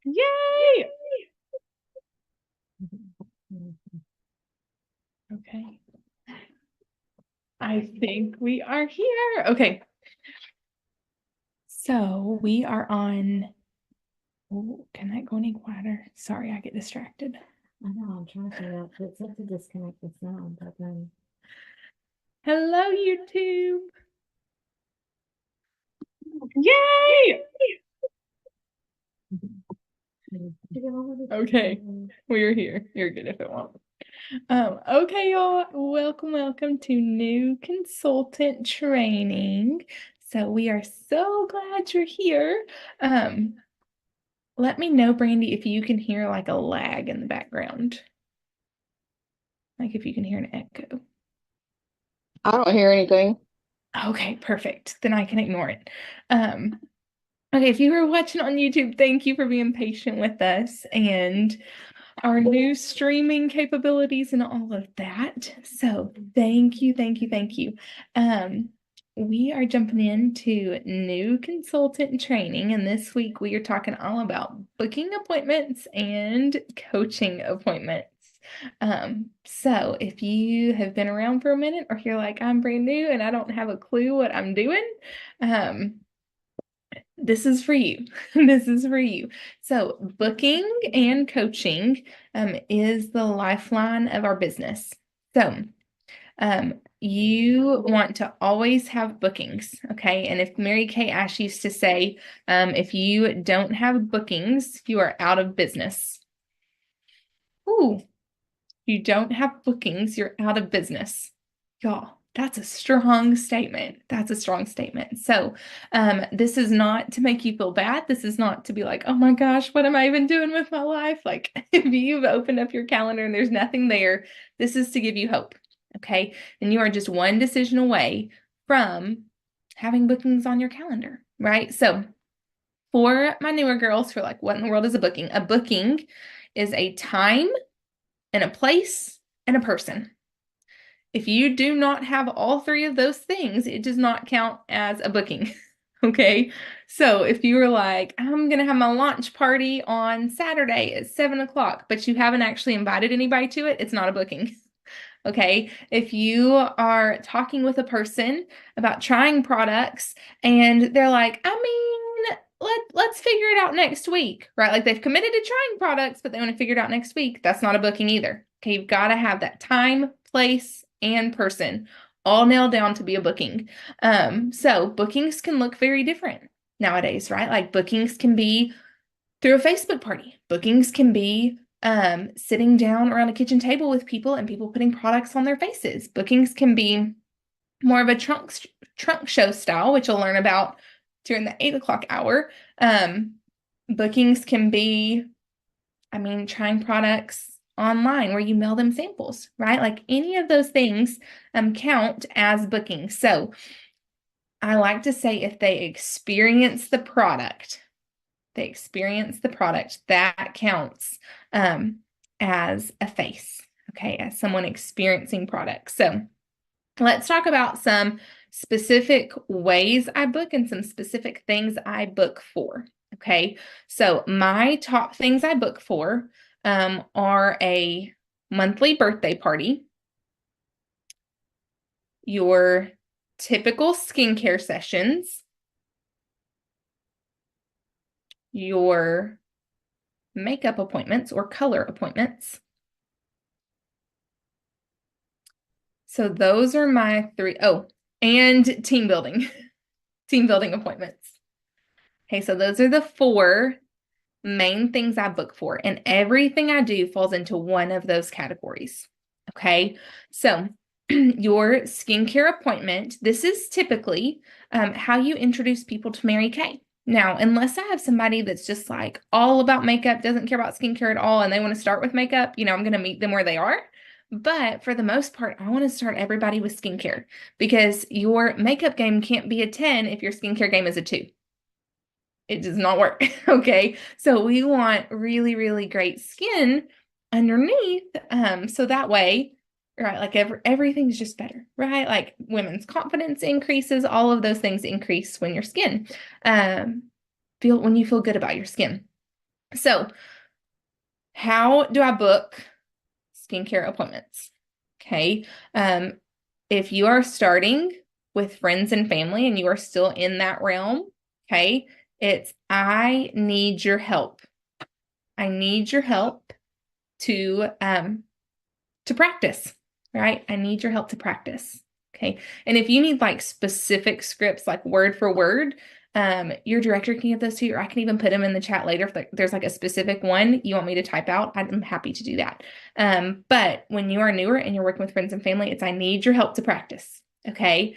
Yay! Okay. I think we are here. Okay. So we are on. Oh, can I go any quieter? Sorry, I get distracted. I know, I'm trying to figure out, it said to disconnect the sound, but then. Hello, YouTube. Yay! Okay, we're here. You're good if it won't. Okay, y'all. Welcome to new consultant training. So we are so glad you're here. Let me know, Brandy, if you can hear like a lag in the background. Like if you can hear an echo. I don't hear anything. Okay, perfect. Then I can ignore it. Okay, if you were watching on YouTube, thank you for being patient with us and our new streaming capabilities and all of that. So thank you. We are jumping into new consultant training, and this week we are talking all about booking appointments and coaching appointments. So if you have been around for a minute or you're like, I'm brand new and I don't have a clue what I'm doing, this is for you. This is for you. So booking and coaching is the lifeline of our business. So you want to always have bookings, okay? And if Mary Kay Ash used to say, if you don't have bookings, you are out of business. Ooh, you don't have bookings, you're out of business. Y'all, that's a strong statement. That's a strong statement. So this is not to make you feel bad. This is not to be like, oh my gosh, what am I even doing with my life? Like if you've opened up your calendar and there's nothing there, this is to give you hope. Okay. And you are just one decision away from having bookings on your calendar, right? So for my newer girls who are like, what in the world is a booking? A booking is a time and a place and a person. If you do not have all three of those things, it does not count as a booking. Okay. So if you were like, I'm going to have my launch party on Saturday at 7 o'clock, but you haven't actually invited anybody to it, it's not a booking. Okay. If you are talking with a person about trying products and they're like, I mean, let's figure it out next week, right? Like they've committed to trying products, but they want to figure it out next week. That's not a booking either. Okay. You've got to have that time, place, and person all nailed down to be a booking. So bookings can look very different nowadays, right? Like bookings can be through a Facebook party. Bookings can be sitting down around a kitchen table with people and people putting products on their faces. Bookings can be more of a trunk show style, which you'll learn about during the 8 o'clock hour. Bookings can be, I mean, trying products online where you mail them samples, right? Like any of those things count as bookings. So I like to say if they experience the product, that counts as a face, okay, as someone experiencing products. So let's talk about some specific ways I book and some specific things I book for, okay? So my top things I book for are a monthly birthday party, your typical skincare sessions, your makeup appointments or color appointments. So those are my three. Oh, and team building, team building appointments. Okay, so those are the four main things I book for, and everything I do falls into one of those categories. Okay, so your skincare appointment, this is typically how you introduce people to Mary Kay. Now, unless I have somebody that's just like all about makeup, doesn't care about skincare at all, and they want to start with makeup, I'm going to meet them where they are. But for the most part, I want to start everybody with skincare because your makeup game can't be a 10 if your skincare game is a 2. It does not work. Okay. So we want really, really great skin underneath. So that way, right, like everything's just better, right? Like women's confidence increases, all of those things increase when your skin when you feel good about your skin. So, how do I book skincare appointments? Okay. If you are starting with friends and family and you are still in that realm, okay, it's I need your help. I need your help to practice, right? I need your help to practice. Okay. And if you need like specific scripts, like word for word, your director can give those to you, or I can even put them in the chat later. If there's like a specific one you want me to type out, I'm happy to do that. But when you are newer and you're working with friends and family, it's I need your help to practice. Okay.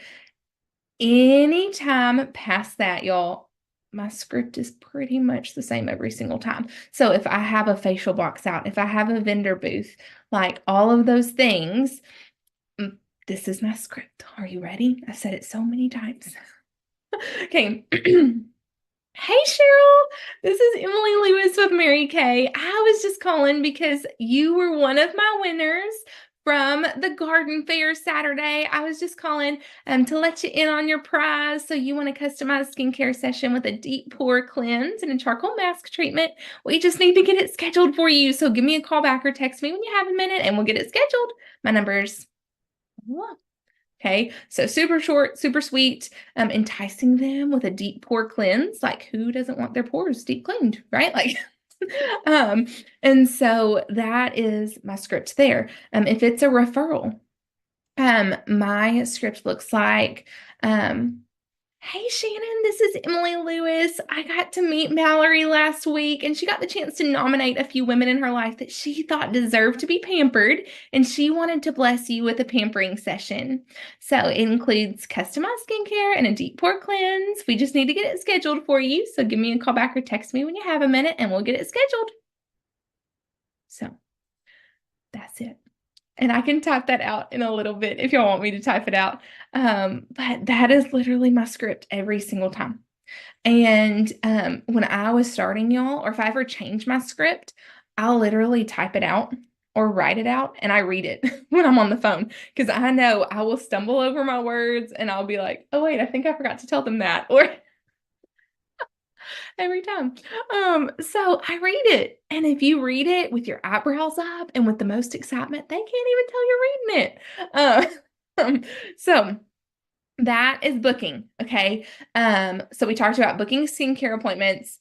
Anytime past that, y'all, my script is pretty much the same every single time. So if I have a facial box out, if I have a vendor booth, like all of those things, this is my script. Are you ready? I've said it so many times. Okay. Hey, Cheryl, this is Emily Lewis with Mary Kay. I was just calling because you were one of my winners from the garden fair Saturday. I was just calling to let you in on your prize. So you want a customized skincare session with a deep pore cleanse and a charcoal mask treatment. We just need to get it scheduled for you. So give me a call back or text me when you have a minute and we'll get it scheduled. My number's okay, so super short, super sweet, enticing them with a deep pore cleanse. Like, who doesn't want their pores deep cleaned, right? Like, and so that is my script there. If it's a referral, my script looks like, hey, Shannon, this is Emily Lewis. I got to meet Mallory last week, and she got the chance to nominate a few women in her life that she thought deserved to be pampered, and she wanted to bless you with a pampering session. So it includes customized skincare and a deep pore cleanse. We just need to get it scheduled for you. So give me a call back or text me when you have a minute, and we'll get it scheduled. So that's it. And I can type that out in a little bit if y'all want me to type it out. But that is literally my script every single time. And when I was starting, y'all, or if I ever change my script, I'll literally type it out or write it out and I read it when I'm on the phone because I know I will stumble over my words and I'll be like, oh, wait, I think I forgot to tell them that. Or every time. So I read it. And if you read it with your eyebrows up and with the most excitement, they can't even tell you're reading it. So that is booking. Okay. So we talked about booking skincare appointments.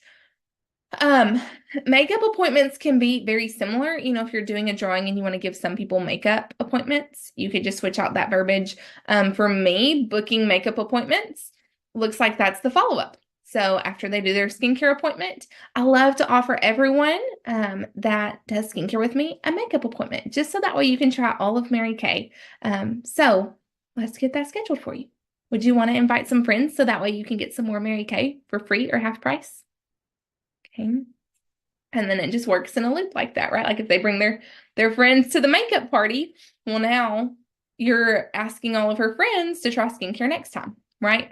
Makeup appointments can be very similar. You know, if you're doing a drawing and you want to give some people makeup appointments, you could just switch out that verbiage. For me, booking makeup appointments looks like that's the follow-up. So after they do their skincare appointment, I love to offer everyone that does skincare with me a makeup appointment, just so that way you can try all of Mary Kay. So let's get that scheduled for you. Would you want to invite some friends so that way you can get some more Mary Kay for free or half price? Okay. And then it just works in a loop like that, right? Like if they bring their friends to the makeup party, well, now you're asking all of her friends to try skincare next time, right?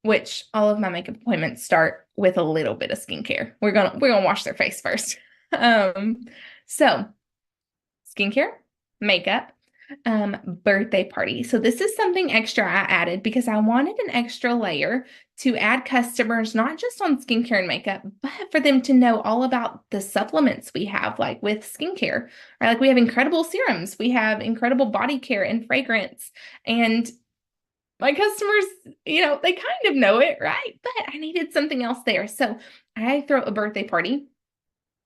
Which all of my makeup appointments start with a little bit of skincare. We're gonna wash their face first. So skincare, makeup, birthday party. So this is something extra I added because I wanted an extra layer to add customers, not just on skincare and makeup, but for them to know all about the supplements we have, like with skincare, right? Like we have incredible serums, we have incredible body care and fragrance, and my customers, you know, they kind of know it, right? But I needed something else there. So I throw a birthday party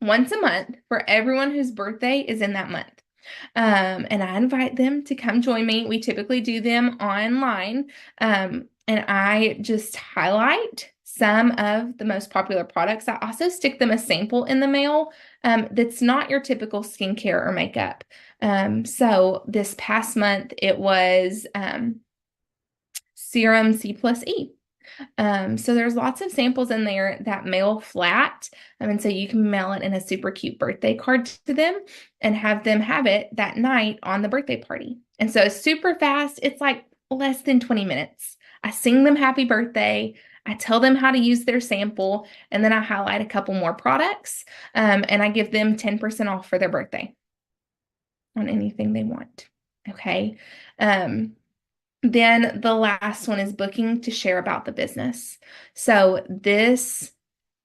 once a month for everyone whose birthday is in that month. And I invite them to come join me. We typically do them online. And I just highlight some of the most popular products. I also stick them a sample in the mail that's not your typical skincare or makeup. So this past month, it was Serum C+E. So there's lots of samples in there that mail flat. And so you can mail it in a super cute birthday card to them and have them have it that night on the birthday party. And so it's super fast. It's like less than 20 minutes. I sing them happy birthday. I tell them how to use their sample, and then I highlight a couple more products, and I give them 10% off for their birthday on anything they want. Okay. Then the last one is booking to share about the business. So this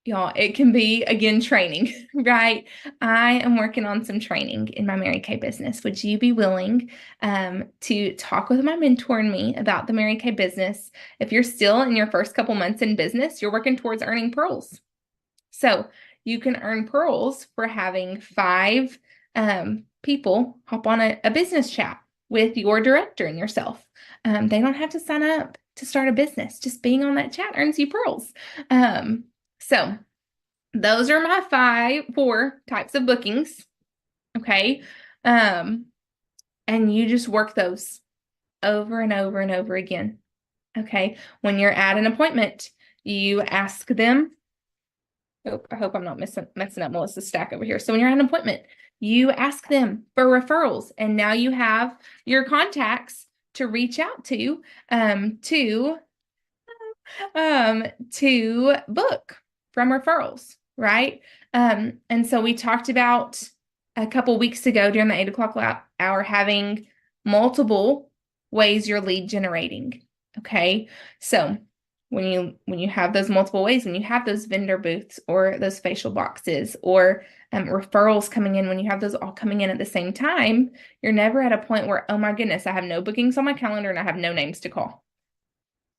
y'all, it can be, again, training, right? I am working on some training in my Mary Kay business. Would you be willing to talk with my mentor and me about the Mary Kay business? If you're still in your first couple months in business, you're working towards earning pearls. So you can earn pearls for having 5 people hop on a business chat with your director and yourself. They don't have to sign up to start a business. Just being on that chat earns you pearls. So those are my 4 types of bookings. Okay. And you just work those over and over and over again. Okay. When you're at an appointment, you ask them. Oh, I hope I'm not messing up Melissa's stack over here. So when you're at an appointment, you ask them for referrals, and now you have your contacts to reach out to book from referrals, right? And so we talked about a couple weeks ago during the 8 o'clock hour having multiple ways you're lead generating. Okay, so when you have those multiple ways, when you have those vendor booths or those facial boxes or referrals coming in, when you have those all coming in at the same time, you're never at a point where, oh my goodness, I have no bookings on my calendar and I have no names to call.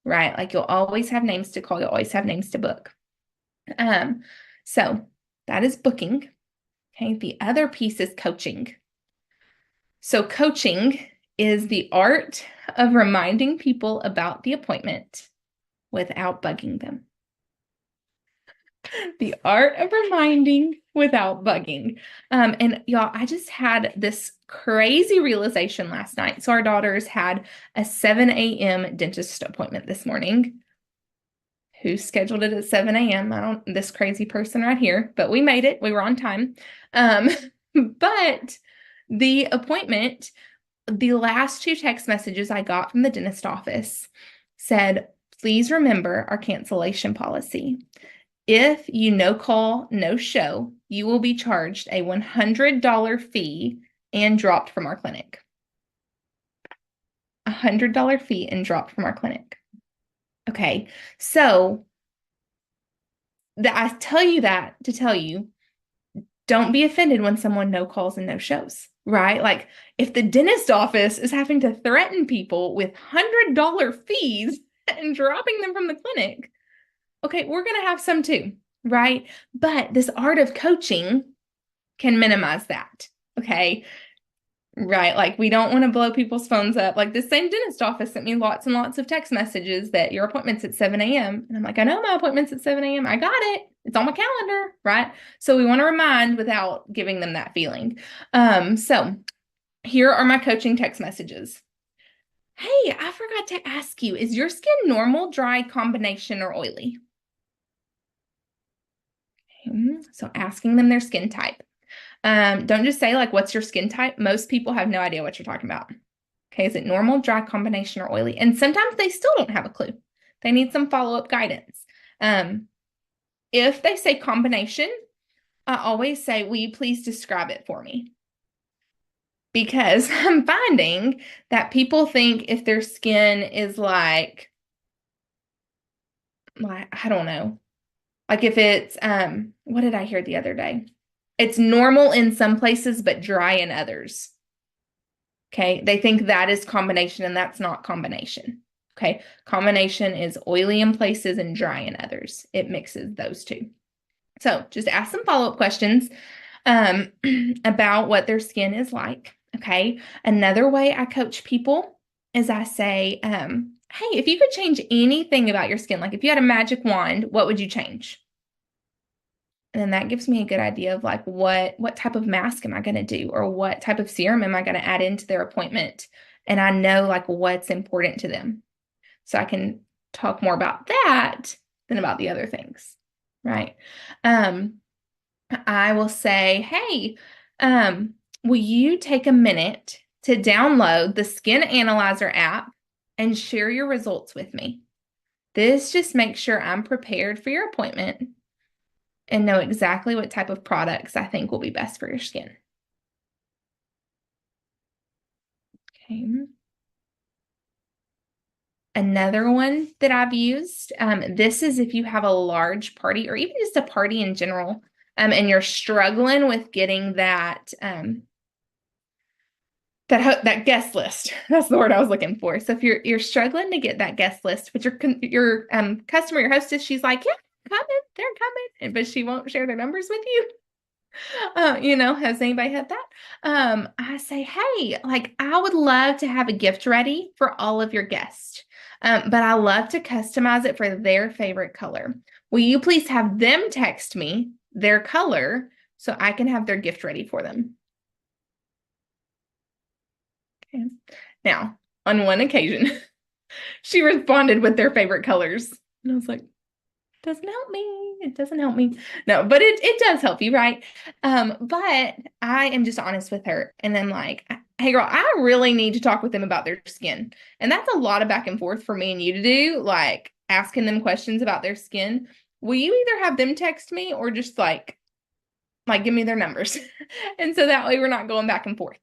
Right? Like you'll always have names to call, you'll always have names to book. So that is booking. Okay, the other piece is coaching. So coaching is the art of reminding people about the appointment without bugging them. The art of reminding without bugging. And y'all, I just had this crazy realization last night. So our daughters had a 7 a.m. dentist appointment this morning. Who scheduled it at 7 a.m.? This crazy person right here, but we made it. We were on time. But the appointment, the last 2 text messages I got from the dentist office said, please remember our cancellation policy. If you no call, no show, you will be charged a $100 fee and dropped from our clinic. $100 fee and dropped from our clinic. Okay, so I tell you that to tell you, don't be offended when someone no calls and no shows, right? Like if the dentist office is having to threaten people with $100 fees and dropping them from the clinic, okay, we're going to have some too, right? But this art of coaching can minimize that, okay? Right, like we don't want to blow people's phones up. Like this same dentist office sent me lots and lots of text messages that your appointment's at 7 a.m. And I'm like, I know my appointment's at 7 a.m. I got it. It's on my calendar, right? So we want to remind without giving them that feeling. So here are my coaching text messages. Hey, I forgot to ask you, is your skin normal, dry, combination, or oily? Okay, so asking them their skin type. Don't just say like, what's your skin type? Most people have no idea what you're talking about. Okay, is it normal, dry, combination, or oily? And sometimes they still don't have a clue. They need some follow-up guidance. If they say combination, I always say, will you please describe it for me? Because I'm finding that people think if their skin is like, I don't know, like if it's, what did I hear the other day? It's normal in some places, but dry in others. Okay, they think that is combination, and that's not combination. Okay, combination is oily in places and dry in others. It mixes those two. So just ask some follow-up questions about what their skin is like. Okay, another way I coach people is I say, hey, if you could change anything about your skin, like if you had a magic wand, what would you change? And then that gives me a good idea of like what type of mask am I going to do, or what type of serum am I going to add into their appointment? And I know like what's important to them. So I can talk more about that than about the other things, right? I will say, hey, will you take a minute to download the Skin Analyzer app and share your results with me? This just makes sure I'm prepared for your appointment and know exactly what type of products I think will be best for your skin. Okay. Another one that I've used, this is if you have a large party or even just a party in general, and you're struggling with getting that that guest list. That's the word I was looking for. So if you're struggling to get that guest list, but your customer, your hostess, she's like, yeah, they're coming, but she won't share their numbers with you. Has anybody had that? I say, hey, like I would love to have a gift ready for all of your guests, but I love to customize it for their favorite color. Will you please have them text me their color so I can have their gift ready for them? Okay. Now, on one occasion, she responded with their favorite colors. And I was like, doesn't help me. It doesn't help me. No, but it does help you, right? But I am just honest with her. And I'm like, hey girl, I really need to talk with them about their skin. And that's a lot of back and forth for me and you to do, like asking them questions about their skin. Will you either have them text me or just like give me their numbers? And so that way we're not going back and forth.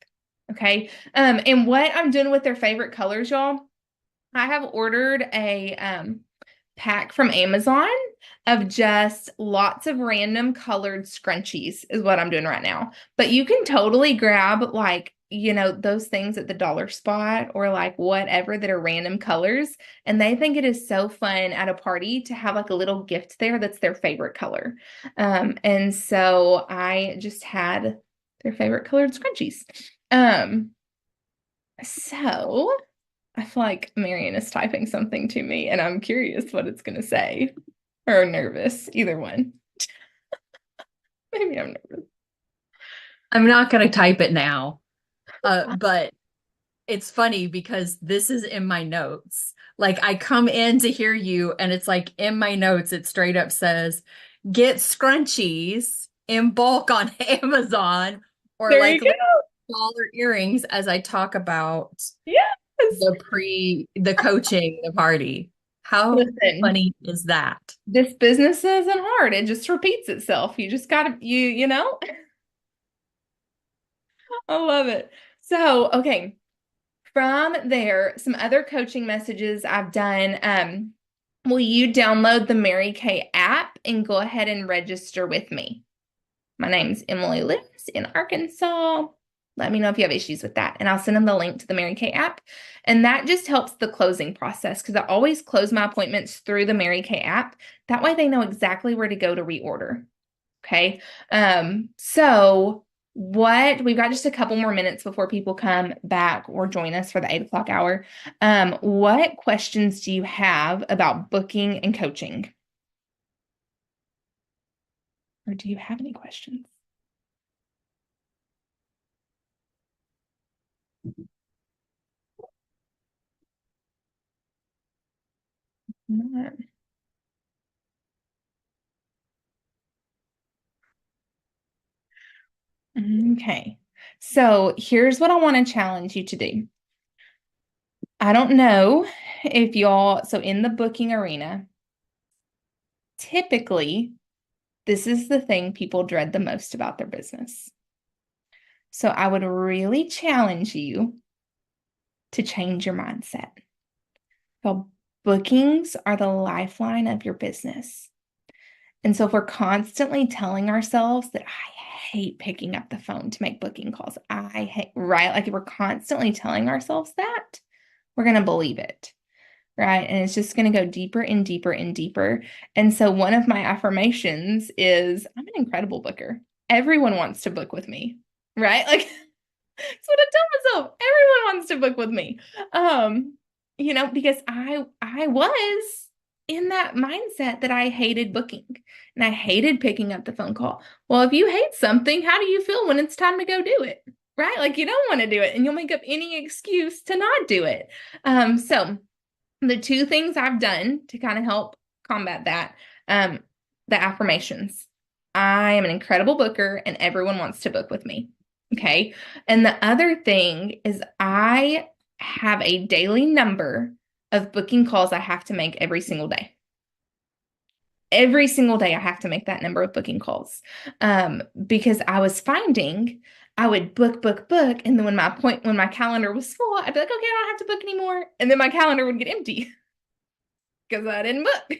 Okay. And what I'm doing with their favorite colors, y'all, I have ordered a pack from Amazon of just lots of random colored scrunchies is what I'm doing right now. But you can totally grab those things at the dollar spot or like whatever that are random colors. And they think it is so fun at a party to have like a little gift there that's their favorite color. And so I just had their favorite colored scrunchies. So I feel like Marion is typing something to me and I'm curious what it's going to say or nervous, either one. Maybe I'm nervous. I'm not going to type it now, but it's funny because this is in my notes. Like I come in to hear you and it's like in my notes, it straight up says, get scrunchies in bulk on Amazon or There like you go. smaller earrings as I talk about Yes. the coaching, the party. How Listen, funny is that? this business isn't hard. It just repeats itself. You just gotta, you know? I love it. So, okay. From there, some other coaching messages I've done. Will you download the Mary Kay app and go ahead and register with me? My name's Emily lives in Arkansas. Let me know if you have issues with that. And I'll send them the link to the Mary Kay app. And that just helps the closing process because I always close my appointments through the Mary Kay app. That way they know exactly where to go to reorder. Okay. So we've got just a couple more minutes before people come back or join us for the 8 o'clock hour. What questions do you have about booking and coaching? Or do you have any questions? Not. Okay. So here's what I want to challenge you to do. I don't know if so in the booking arena, typically, this is the thing people dread the most about their business. So I would really challenge you to change your mindset. So bookings are the lifeline of your business. And so if we're constantly telling ourselves that I hate picking up the phone to make booking calls, right? Like if we're constantly telling ourselves that, we're going to believe it, right? And it's just going to go deeper and deeper and deeper. And so one of my affirmations is, I'm an incredible booker. Everyone wants to book with me, right? Like that's what I tell myself. Everyone wants to book with me. Because I was in that mindset that I hated booking and I hated picking up the phone call. Well, if you hate something, how do you feel when it's time to go do it? Right? Like you don't want to do it and you'll make up any excuse to not do it. So the two things I've done to kind of help combat that, the affirmations. I am an incredible booker and everyone wants to book with me. Okay. And the other thing is I have a daily number of booking calls I have to make every single day. Every single day I have to make that number of booking calls. Because I was finding I would book. And then when my calendar was full, I'd be like, okay, I don't have to book anymore. And then my calendar would get empty. because I didn't book.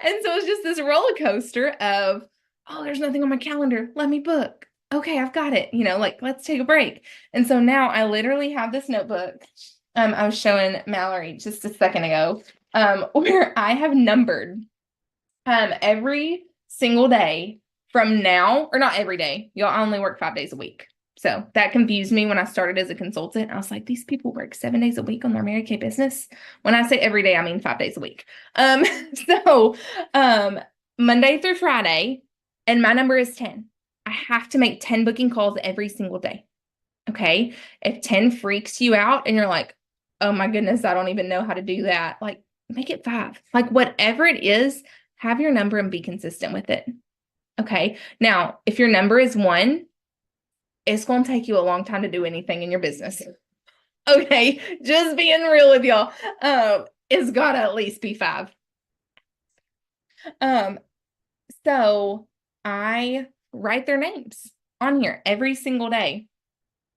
And so it's just this roller coaster of, oh, there's nothing on my calendar. Let me book. Okay, I've got it. Like, let's take a break. And so now I literally have this notebook. I was showing Mallory just a second ago, where I have numbered every single day from now, or not every day. Y'all, I only work 5 days a week. So that confused me when I started as a consultant. I was like, these people work 7 days a week on their Mary Kay business. When I say every day, I mean 5 days a week. So Monday through Friday, and my number is 10. I have to make 10 booking calls every single day. Okay. If 10 freaks you out and you're like, oh my goodness, I don't even know how to do that. Like, make it 5. Like, whatever it is, have your number and be consistent with it. Okay. Now, if your number is 1, it's going to take you a long time to do anything in your business. Okay. Just being real with y'all. It's got to at least be 5. So I write their names on here every single day.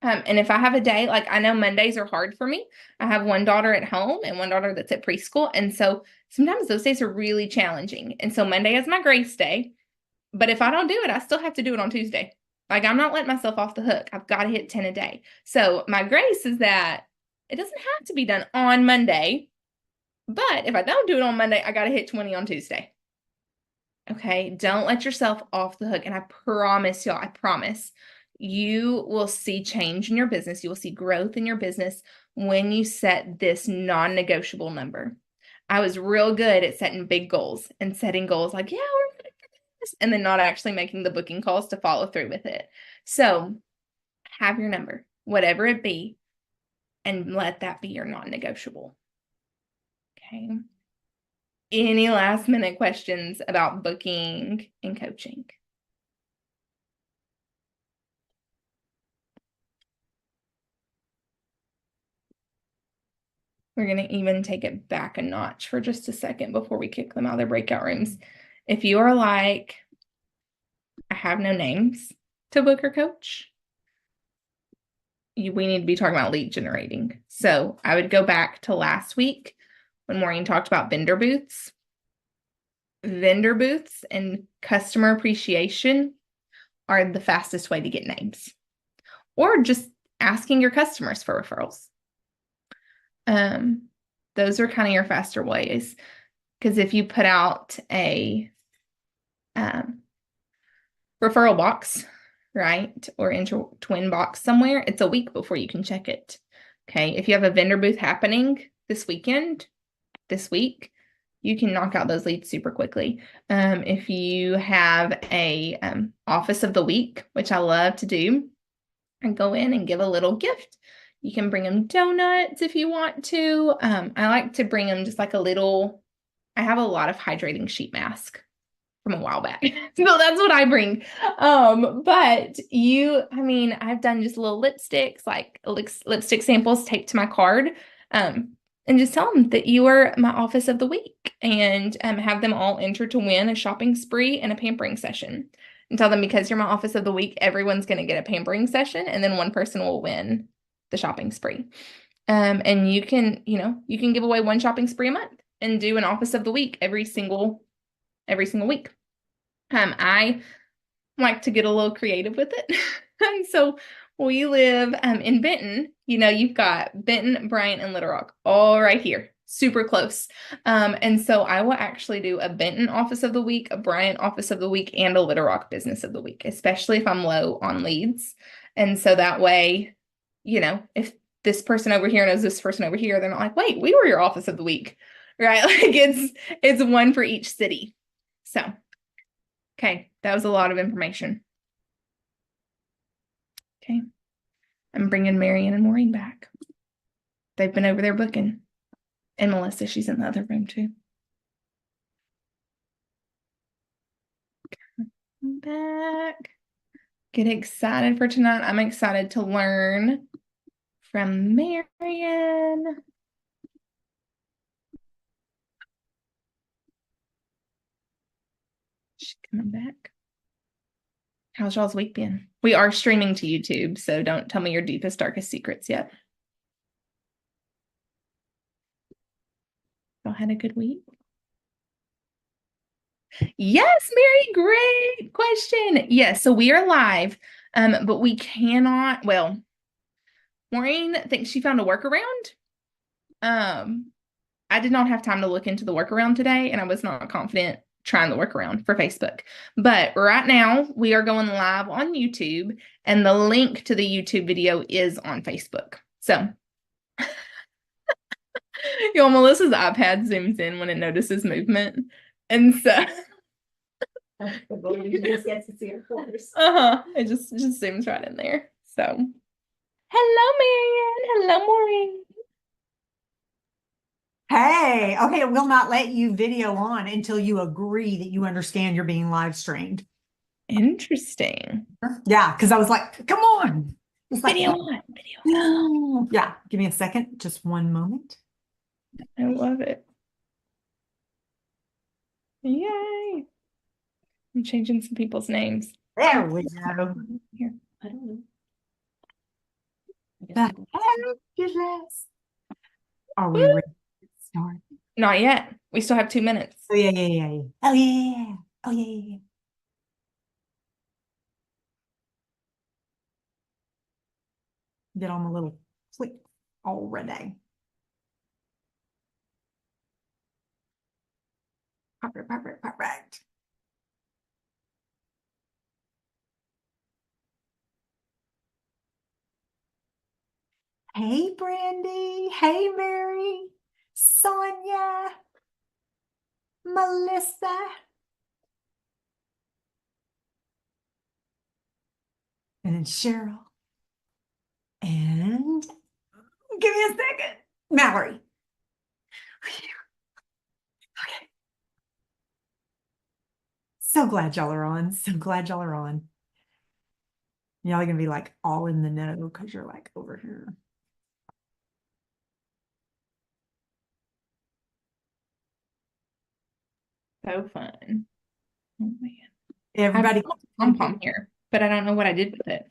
And if I have a day, like I know Mondays are hard for me. I have one daughter at home and one daughter that's at preschool. And so sometimes those days are really challenging. And so Monday is my grace day. But if I don't do it, I still have to do it on Tuesday. Like, I'm not letting myself off the hook. I've got to hit 10 a day. So my grace is that it doesn't have to be done on Monday. But if I don't do it on Monday, I got to hit 20 on Tuesday. Okay, don't let yourself off the hook. And I promise y'all, I promise, you will see change in your business. You will see growth in your business when you set this non-negotiable number. I was real good at setting big goals and setting goals like, yeah, we're going to do this, and then not actually making the booking calls to follow through with it. So have your number, whatever it be, and let that be your non-negotiable. Okay. Any last minute questions about booking and coaching? We're going to even take it back a notch for just a second before we kick them out of their breakout rooms. If you are like, I have no names to book or coach, we need to be talking about lead generating. So I would go back to last week when Maureen talked about vendor booths. Vendor booths and customer appreciation are the fastest way to get names, or just asking your customers for referrals. Those are kind of your faster ways, because if you put out a referral box, right, or into twin box somewhere, it's a week before you can check it. Okay, if you have a vendor booth happening this week, you can knock out those leads super quickly. If you have a office of the week, which I love to do, and go in and give a little gift. You can bring them donuts if you want to. I like to bring them just like a little, I have a lot of hydrating sheet mask from a while back. So that's what I bring. But I've done just little lipsticks, like lipstick samples taped to my card. And just tell them that you are my office of the week, and have them all enter to win a shopping spree and a pampering session. And tell them, because you're my office of the week, everyone's going to get a pampering session, and then one person will win the shopping spree. And you can give away one shopping spree a month and do an office of the week every single week. I like to get a little creative with it. And so we live in Benton. You've got Benton, Bryant, and Little Rock all right here, super close. And so I will actually do a Benton office of the week, a Bryant office of the week, and a Little Rock business of the week, especially if I'm low on leads. And so that way, if this person over here knows this person over here, they're not like, wait, we were your office of the week, right? Like it's one for each city. So, okay, that was a lot of information. Okay, I'm bringing Marion and Maureen back. They've been over there booking. And Melissa, she's in the other room too. Come back. Get excited for tonight. I'm excited to learn from Marion. She's coming back. How's y'all's week been? We are streaming to YouTube, so don't tell me your deepest, darkest secrets yet. Y'all had a good week? Yes, Mary, great question. Yes, so we are live, but we cannot, well, Maureen thinks she found a workaround. Um, I did not have time to look into the workaround today, and I was not confident trying the workaround for Facebook. But right now, we are going live on YouTube, and the link to the YouTube video is on Facebook. So, y'all, Melissa's iPad zooms in when it notices movement. And so, You just get to see her colors. it just zooms right in there. So, hello, Marianne. Hello, Maureen. Hey, okay, it will not let you video on until you agree that you understand you're being live streamed. Interesting. Yeah, because I was like, come on. It's like, Video on. Video on. yeah, give me a second, just one moment. I love it. Yay. I'm changing some people's names. There we go. Here. I don't know. I The guess fabulous. Are we ready to start? Not yet. We still have 2 minutes. Oh, yeah, yeah, yeah, yeah. Oh, yeah, yeah, yeah. Oh, yeah, yeah, yeah. Get on my little click already. Perfect, perfect, perfect. Hey, Brandy. Hey, Mary. Sonia. Melissa. And then Cheryl. And give me a second. Mallory. Okay. So glad y'all are on. So glad y'all are on. Y'all are going to be like all in the know because you're like over here. So fun. Oh man. Everybody. I have a pom-pom here, but I don't know what I did with it.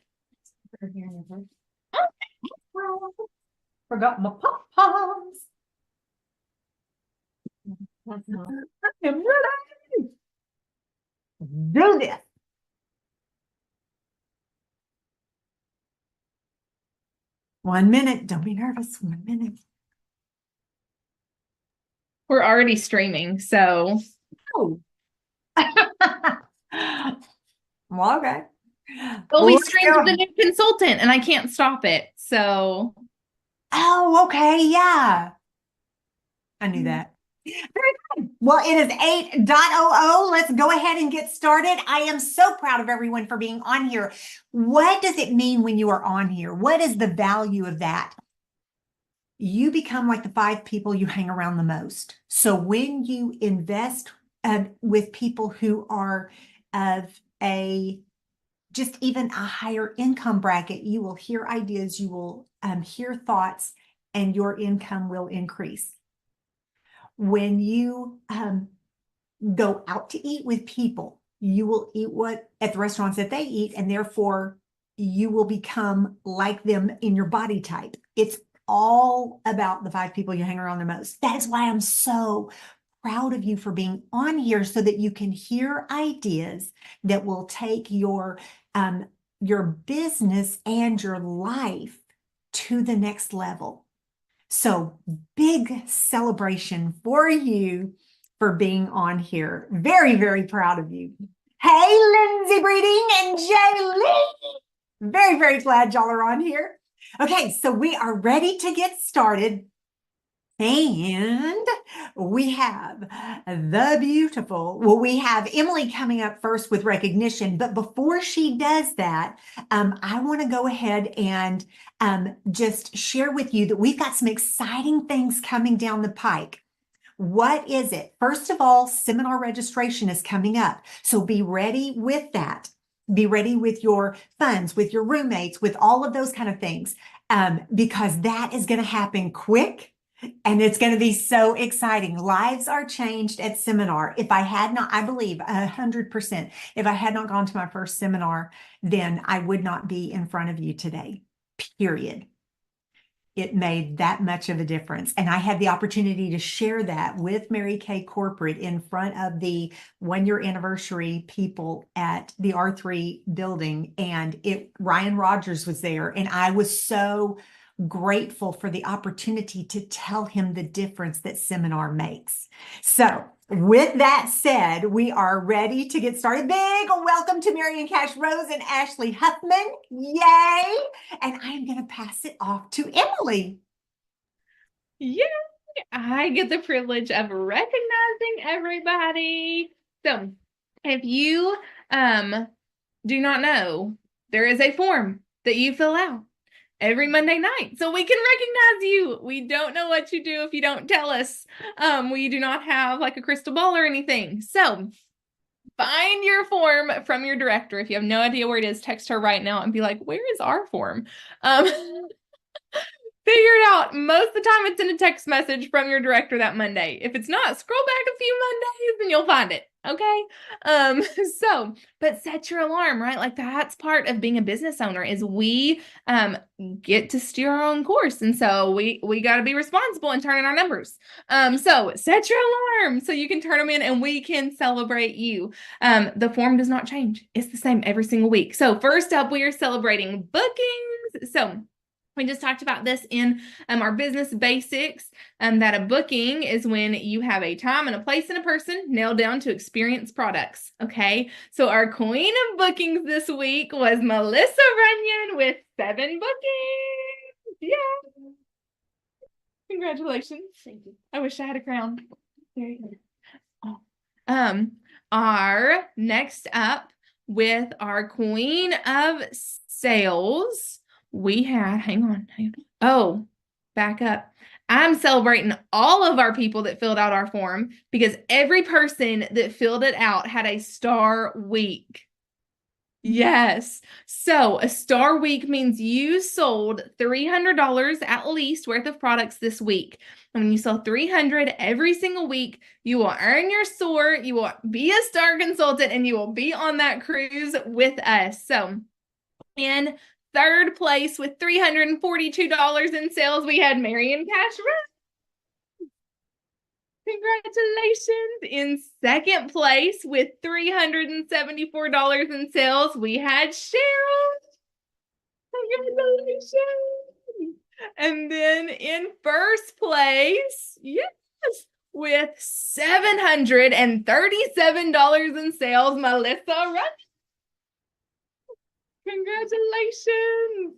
Forgot my pom-poms. That's not. I'm ready. Do this. One minute. Don't be nervous. 1 minute. We're already streaming, so Oh. Well, okay. well, we Let's streamed go. the new consultant and I can't stop it. So Oh, okay. Yeah. I knew that. Very good. Well, it is 8:00. Let's go ahead and get started. I am so proud of everyone for being on here. What does it mean when you are on here? What is the value of that? You become like the 5 people you hang around the most. So when you invest with people who are of just even a higher income bracket, you will hear ideas, you will hear thoughts, and your income will increase. When you go out to eat with people, you will eat at the restaurants that they eat, and therefore you will become like them in your body type. It's all about the 5 people you hang around the most. That is why I'm so proud of you for being on here, so that you can hear ideas that will take your business and your life to the next level. So big celebration for you for being on here. Very, very proud of you. Hey, Lindsay Breeding and Jay Lee. Very, very glad y'all are on here. Okay, so we are ready to get started. And we have we have Emily coming up first with recognition. But before she does that, I want to go ahead and just share with you that we've got some exciting things coming down the pike. What is it? First of all, seminar registration is coming up. So be ready with that. Be ready with your funds, with your roommates, with all of those kind of things, because that is going to happen quick. And it's going to be so exciting. Lives are changed at seminar. If I had not, I believe 100%, if I had not gone to my first seminar, then I would not be in front of you today, period. it made that much of a difference. And I had the opportunity to share that with Mary Kay Corporate in front of the 1 year anniversary people at the R3 building. And Ryan Rogers was there. And I was so grateful for the opportunity to tell him the difference that Seminar makes. So with that said, we are ready to get started. Big welcome to Marion Cash Rose and Ashley Huffman. Yay! And I am going to pass it off to Emily. Yay! I get the privilege of recognizing everybody. So if you do not know, there is a form that you fill out every Monday night so we can recognize you. We don't know what you do if you don't tell us. We do not have like a crystal ball or anything. So find your form from your director. If you have no idea where it is, text her right now and be like, where is our form? Figure it out. Most of the time it's in a text message from your director that Monday. If it's not, scroll back a few Mondays and you'll find it. Okay. But set your alarm, right? Like that's part of being a business owner is we get to steer our own course. And so we got to be responsible and turn in our numbers. So set your alarm so you can turn them in and we can celebrate you. The form does not change. It's the same every single week. So first up, we are celebrating bookings. So we just talked about this in our business basics, that a booking is when you have a time and a place and a person nailed down to experience products. Okay, so our queen of bookings this week was Melissa Runyon with 7 bookings. Yeah. Congratulations. Thank you. I wish I had a crown. There you go. Oh. Our next up with our queen of sales. We had, hang on. Oh, back up. I'm celebrating all of our people that filled out our form because every person that filled it out had a star week. Yes. So a star week means you sold $300 at least worth of products this week. And when you sell 300 every single week, you will earn your SOAR, you will be a star consultant, and you will be on that cruise with us. So in third place with $342 in sales, we had Marion Cash Rose. Congratulations. In second place with $374 in sales, we had Cheryl. Congratulations. And then in first place, yes, with $737 in sales, Melissa Rush. Congratulations.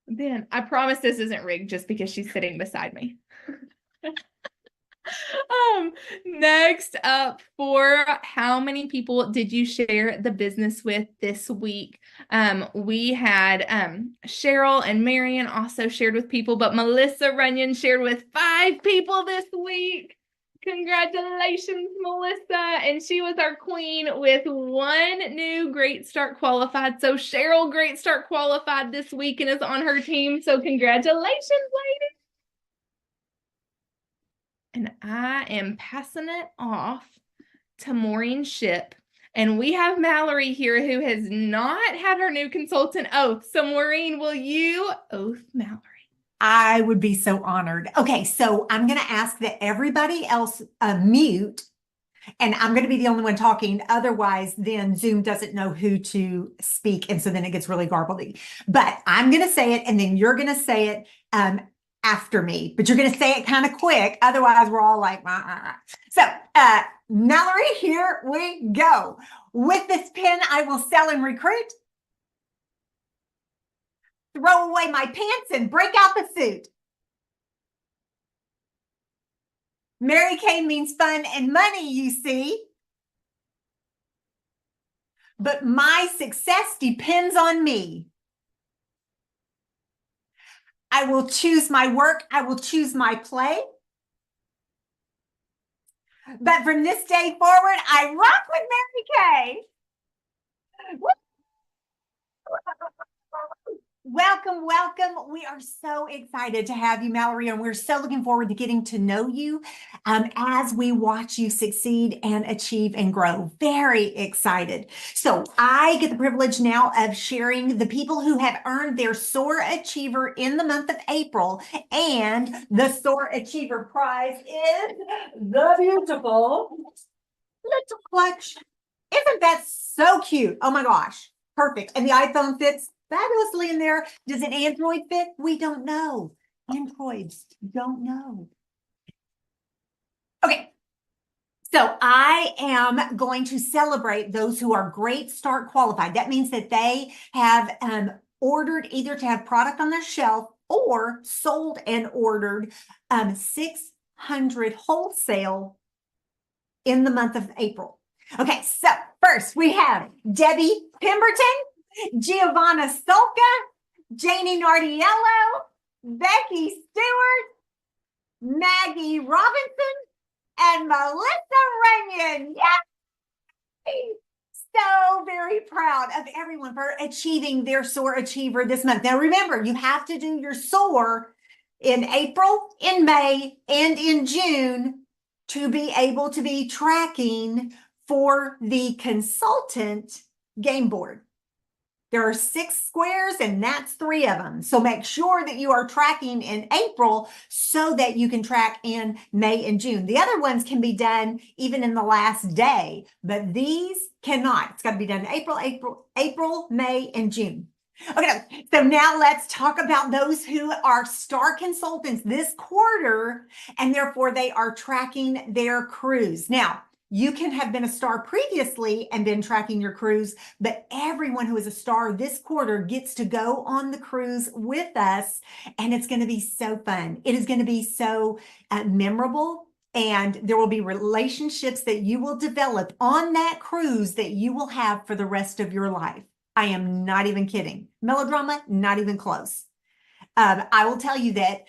Then I promise this isn't rigged just because she's sitting beside me. Next up, for how many people did you share the business with this week? We had Cheryl and Marion also shared with people, but Melissa Runyon shared with 5 people this week. Congratulations, Melissa. And she was our queen with 1 new Great Start qualified. So Cheryl Great Start qualified this week and is on her team. So congratulations, ladies. And I am passing it off to Maureen Ship. And we have Mallory here who has not had her new consultant oath. So Maureen, will you oath Mallory? I would be so honored. Okay, so I'm going to ask that everybody else mute, and I'm going to be the only one talking. Otherwise, then Zoom doesn't know who to speak, and so then it gets really garbledy. But I'm going to say it, and then you're going to say it after me. But you're going to say it kind of quick. Otherwise, we're all like, rah, rah, rah. So, Mallory, here we go. With this pen, I will sell and recruit. Throw away my pants and break out the suit. Mary Kay means fun and money, you see. But my success depends on me. I will choose my work. I will choose my play. But from this day forward, I rock with Mary Kay. Welcome, welcome. We are so excited to have you, Mallory, and we're so looking forward to getting to know you as we watch you succeed and achieve and grow. Very excited. So I get the privilege now of sharing the people who have earned their SOAR Achiever in the month of April, and the SOAR Achiever prize is the beautiful little clutch. Isn't that so cute? Oh my gosh. Perfect. And the iPhone fits fabulously in there. Does an Android fit? We don't know. Androids don't know. Okay. So I am going to celebrate those who are Great Start qualified. That means that they have ordered either to have product on their shelf or sold and ordered 600 wholesale in the month of April. Okay, so first we have Debbie Pemberton, Giovanna Stolka, Janie Nardiello, Becky Stewart, Maggie Robinson, and Melissa Runyon. Yay! So very proud of everyone for achieving their SOAR Achiever this month. Now remember, you have to do your SOAR in April, in May, and in June to be able to be tracking for the consultant game board. There are 6 squares and that's 3 of them. So make sure that you are tracking in April so that you can track in May and June. The other ones can be done even in the last day, but these cannot. It's got to be done in April, May, and June. Okay, so now let's talk about those who are STAR consultants this quarter, and therefore they are tracking their cruise. Now, you can have been a STAR previously and been tracking your cruise, but everyone who is a STAR this quarter gets to go on the cruise with us, and it's going to be so fun. It is going to be so memorable, and there will be relationships that you will develop on that cruise that you will have for the rest of your life. I am not even kidding. Melodrama, not even close. I will tell you that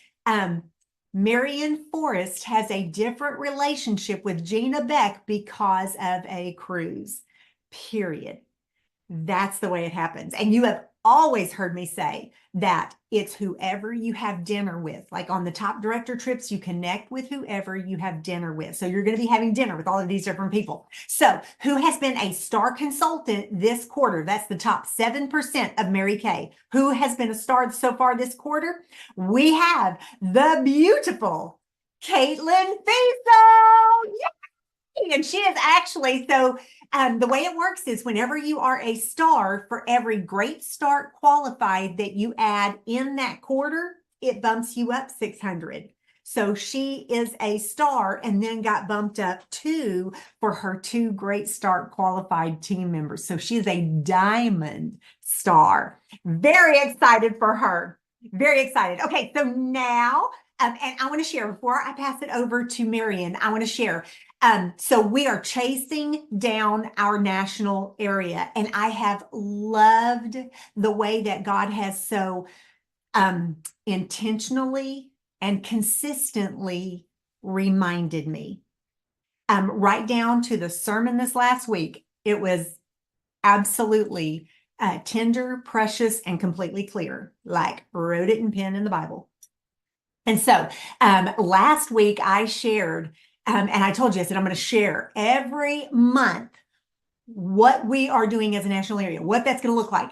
Marion Forrest has a different relationship with Gina Beck because of a cruise, period. That's the way it happens. And you have always heard me say that it's whoever you have dinner with. Like on the top director trips, you connect with whoever you have dinner with. So you're going to be having dinner with all of these different people. So who has been a STAR consultant this quarter? That's the top 7% of Mary Kay. Who has been a STAR so far this quarter? We have the beautiful Caitlin Fiesel. Yay! And she is actually, the way it works is whenever you are a STAR, for every Great Start qualified that you add in that quarter, it bumps you up 600. So she is a STAR and then got bumped up 2 for her 2 Great Start qualified team members. So she is a diamond STAR. Very excited for her. Very excited. Okay, so now, and I want to share, before I pass it over to Marion, I want to share. So we are chasing down our national area, and I have loved the way that God has so intentionally and consistently reminded me. Right down to the sermon this last week, it was absolutely tender, precious, and completely clear, like wrote it in pen in the Bible. And so last week I shared, and I told you, I said, I'm going to share every month what we are doing as a national area, what that's going to look like.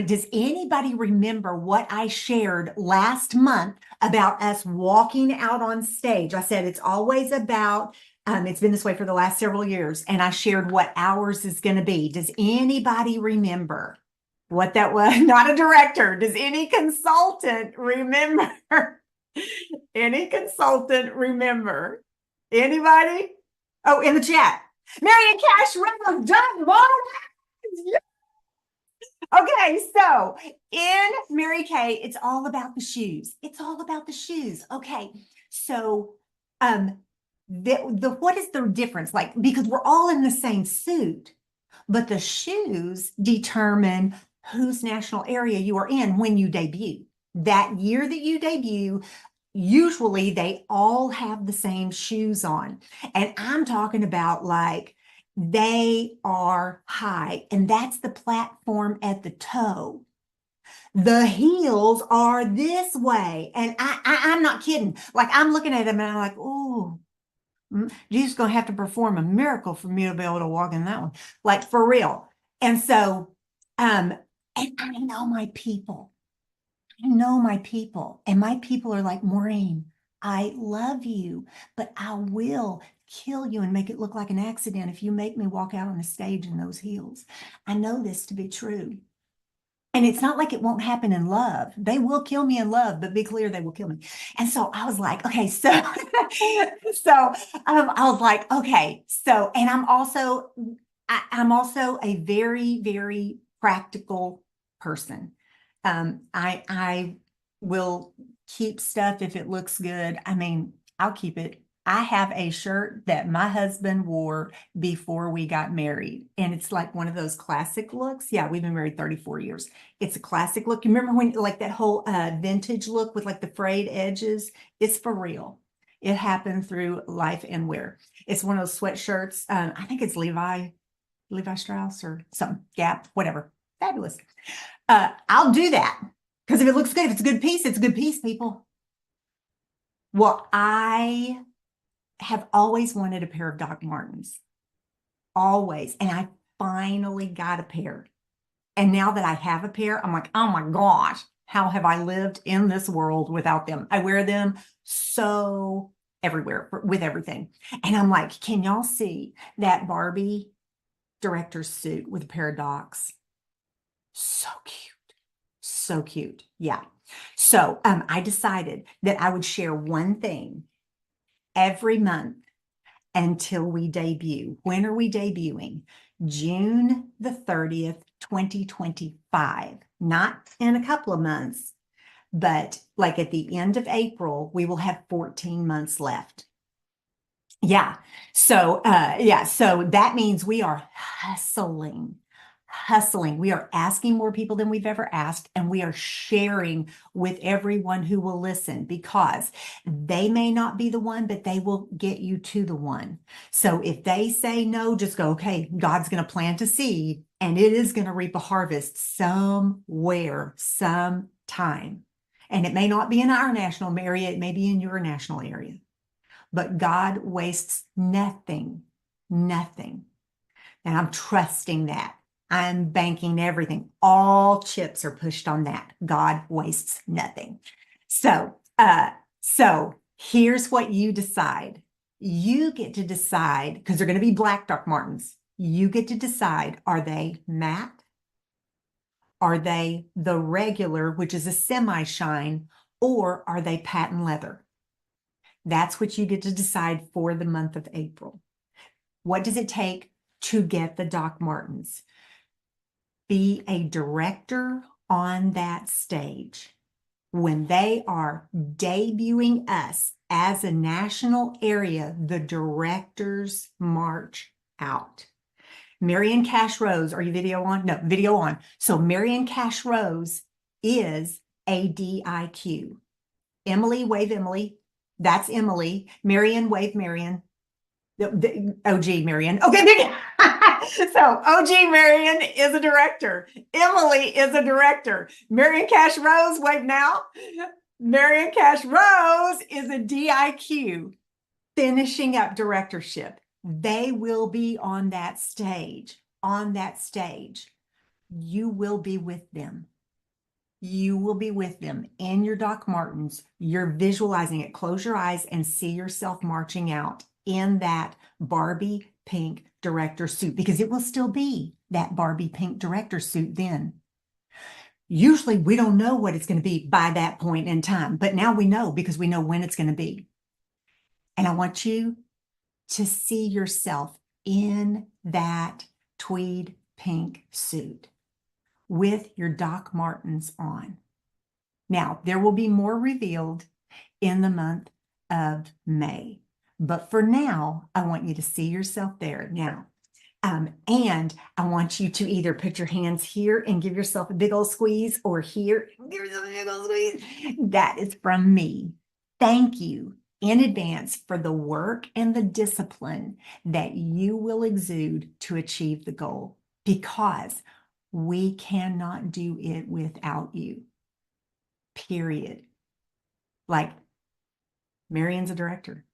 Does anybody remember what I shared last month about us walking out on stage? I said, it's always about, it's been this way for the last several years. And I shared what ours is going to be. Does anybody remember what that was? Not a director. Does any consultant remember? Any consultant remember? Anybody? Oh, in the chat. Marion Cash Reynolds done more. Okay, so in Mary Kay, it's all about the shoes. It's all about the shoes. Okay, so what is the difference? Like, because we're all in the same suit, but the shoes determine whose national area you are in when you debut. That year that you debut, usually they all have the same shoes on. And I'm talking about like they are high, and that's the platform at the toe. The heels are this way. And I'm not kidding. Like I'm looking at them and I'm like, oh, Jesus gonna have to perform a miracle for me to be able to walk in that one. Like for real. And so, and I know my people. I know my people. And my people are like, Maureen, I love you, but I will kill you and make it look like an accident if you make me walk out on the stage in those heels. I know this to be true. And it's not like it won't happen in love. They will kill me in love, but be clear, they will kill me. And so I was like, okay, so, I was like, okay, so, and I'm also a very, very practical person. I will keep stuff if it looks good. I mean, I'll keep it. I have a shirt that my husband wore before we got married, and it's like one of those classic looks. Yeah, we've been married 34 years. It's a classic look. You remember when like that whole vintage look with like the frayed edges? It's for real. It happened through life and wear. It's one of those sweatshirts. I think it's Levi Strauss or something, Gap, whatever. Fabulous. I'll do that because if it looks good, if it's a good piece, it's a good piece, people. Well, I have always wanted a pair of Doc Martens, always. And I finally got a pair. And now that I have a pair, I'm like, oh my gosh, how have I lived in this world without them? I wear them so everywhere with everything. And I'm like, can y'all see that Barbie director's suit with a pair of Docs? So cute. So cute. Yeah. So I decided that I would share one thing every month until we debut. When are we debuting? June the 30th, 2025. Not in a couple of months, but like at the end of April, we will have 14 months left. Yeah. So, so that means we are hustling. We are asking more people than we've ever asked, and we are sharing with everyone who will listen because they may not be the one, but they will get you to the one. So if they say no, just go, okay, God's going to plant a seed and it is going to reap a harvest somewhere, sometime. And it may not be in our national area, it may be in your national area. But God wastes nothing. And I'm trusting that. I'm banking everything. All chips are pushed on that. God wastes nothing. So here's what you decide. You get to decide, because they're going to be black Doc Martens. You get to decide, are they matte? Are they the regular, which is a semi-shine, or are they patent leather? That's what you get to decide for the month of April. What does it take to get the Doc Martens? Be a director on that stage. When they are debuting us as a national area, the directors march out. Marion Cash Rose, are you video on? No, video on. So Marion Cash Rose is a DIQ. Emily, wave Emily. That's Emily. Marion, wave Marion. The OG Marion. Okay, so OG Marion is a director. Emily is a director. Marion Cash Rose, wave now. Marion Cash Rose is a DIQ, finishing up directorship. They will be on that stage. On that stage, you will be with them. You will be with them in your Doc Martens. You're visualizing it. Close your eyes and see yourself marching out in that Barbie pink director suit, because it will still be that Barbie pink director suit then. Usually we don't know what it's going to be by that point in time, but now we know because we know when it's going to be. And I want you to see yourself in that tweed pink suit with your Doc Martens on. Now, there will be more revealed in the month of May. But for now, I want you to see yourself there now. And I want you to either put your hands here and give yourself a big old squeeze, or here and give yourself a big old squeeze. That is from me. Thank you in advance for the work and the discipline that you will exude to achieve the goal. Because We cannot do it without you. Period. Like, Marion's a director.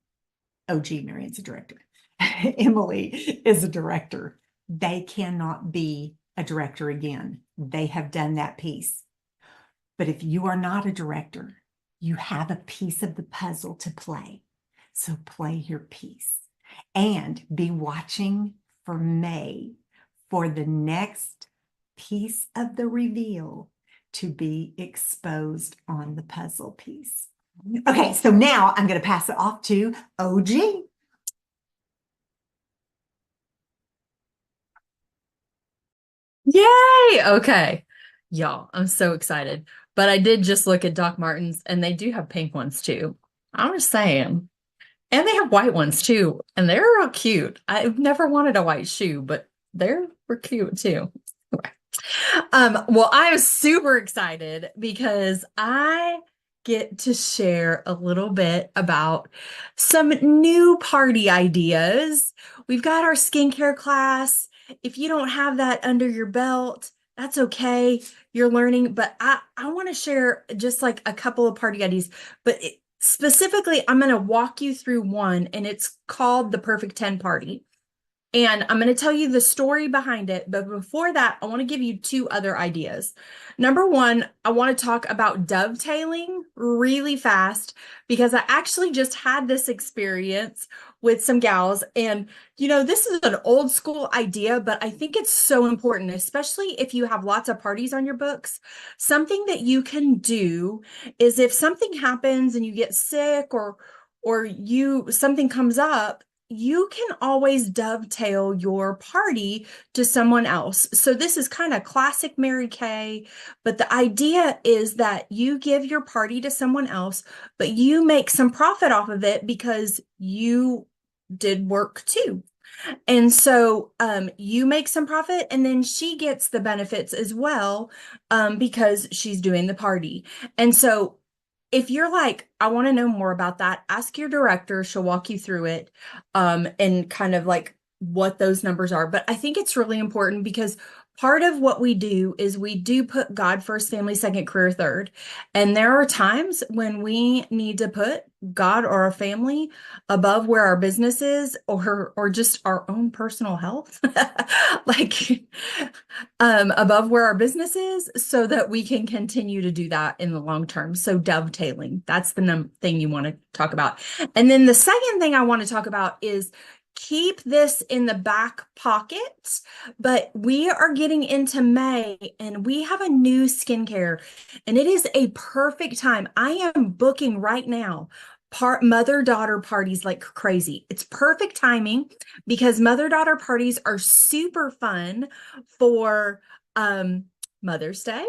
OG Marion's a director. Emily is a director. They cannot be a director again. They have done that piece. But if you are not a director, you have a piece of the puzzle to play. So play your piece and be watching for May for the next piece of the reveal to be exposed on the puzzle piece. Okay, so now I'm going to pass it off to OG. Yay! Okay. Y'all, I'm so excited. But I did just look at Doc Martens and they do have pink ones too. I'm just saying. And they have white ones too. And they're real cute. I've never wanted a white shoe, but they're cute too. Okay. Well, I'm super excited because I get to share a little bit about some new party ideas. We've got our skincare class. If you don't have that under your belt, that's okay. You're learning, but I want to share just like a couple of party ideas, but specifically, I'm going to walk you through one, and it's called the Perfect 10 Party. And I'm going to tell you the story behind it. But before that, I want to give you two other ideas. Number one, I want to talk about dovetailing really fast because I actually just had this experience with some gals. And, you know, this is an old school idea, but I think it's so important, especially if you have lots of parties on your books. Something that you can do is if something happens and you get sick or something comes up, you can always dovetail your party to someone else. So this is kind of classic Mary Kay, but the idea is that you give your party to someone else, but you make some profit off of it because you did work too. And so you make some profit and then she gets the benefits as well because she's doing the party. And so if you're like, I want to know more about that, ask your director. She'll walk you through it and kind of like what those numbers are. But I think it's really important because part of what we do is we do put God first, family second, career third. And there are times when we need to put God or our family above where our business is or just our own personal health, like above where our business is so that we can continue to do that in the long term. So dovetailing, that's the thing you want to talk about. And then the second thing I want to talk about is keep this in the back pocket, but we are getting into May and we have a new skincare and it is a perfect time. I am booking right now mother-daughter parties like crazy. It's perfect timing because mother-daughter parties are super fun for Mother's Day.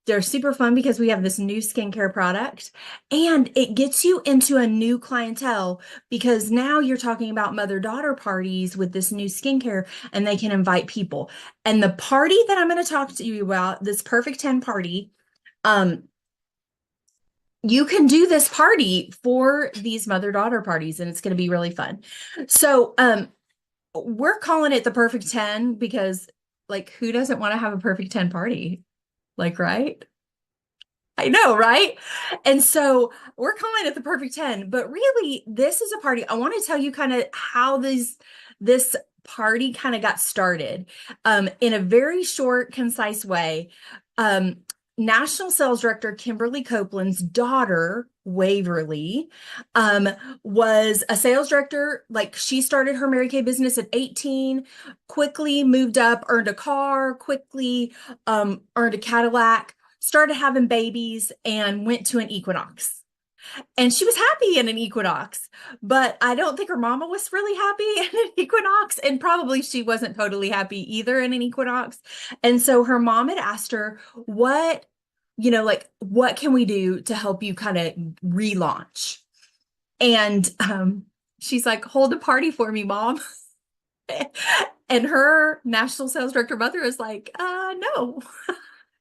They're super fun because we have this new skincare product and it gets you into a new clientele because now you're talking about mother-daughter parties with this new skincare and they can invite people. And the party that I'm going to talk to you about, this Perfect 10 party, you can do this party for these mother-daughter parties and it's going to be really fun. So we're calling it the Perfect 10 because like who doesn't want to have a Perfect 10 party? Like, right? I know, right? And so we're calling it the Perfect 10, but really this is a party. I want to tell you kind of how this party kind of got started in a very short, concise way. National Sales Director Kimberly Copeland's daughter, Waverly, was a sales director. Like she started her Mary Kay business at 18, quickly moved up, earned a car, quickly earned a Cadillac, started having babies, and went to an Equinox. And she was happy in an Equinox, but I don't think her mama was really happy in an Equinox, and probably she wasn't totally happy either in an Equinox. And so her mom had asked her, what can we do to help you kind of relaunch? And she's like, hold a party for me, Mom. And her national sales director mother is like, no.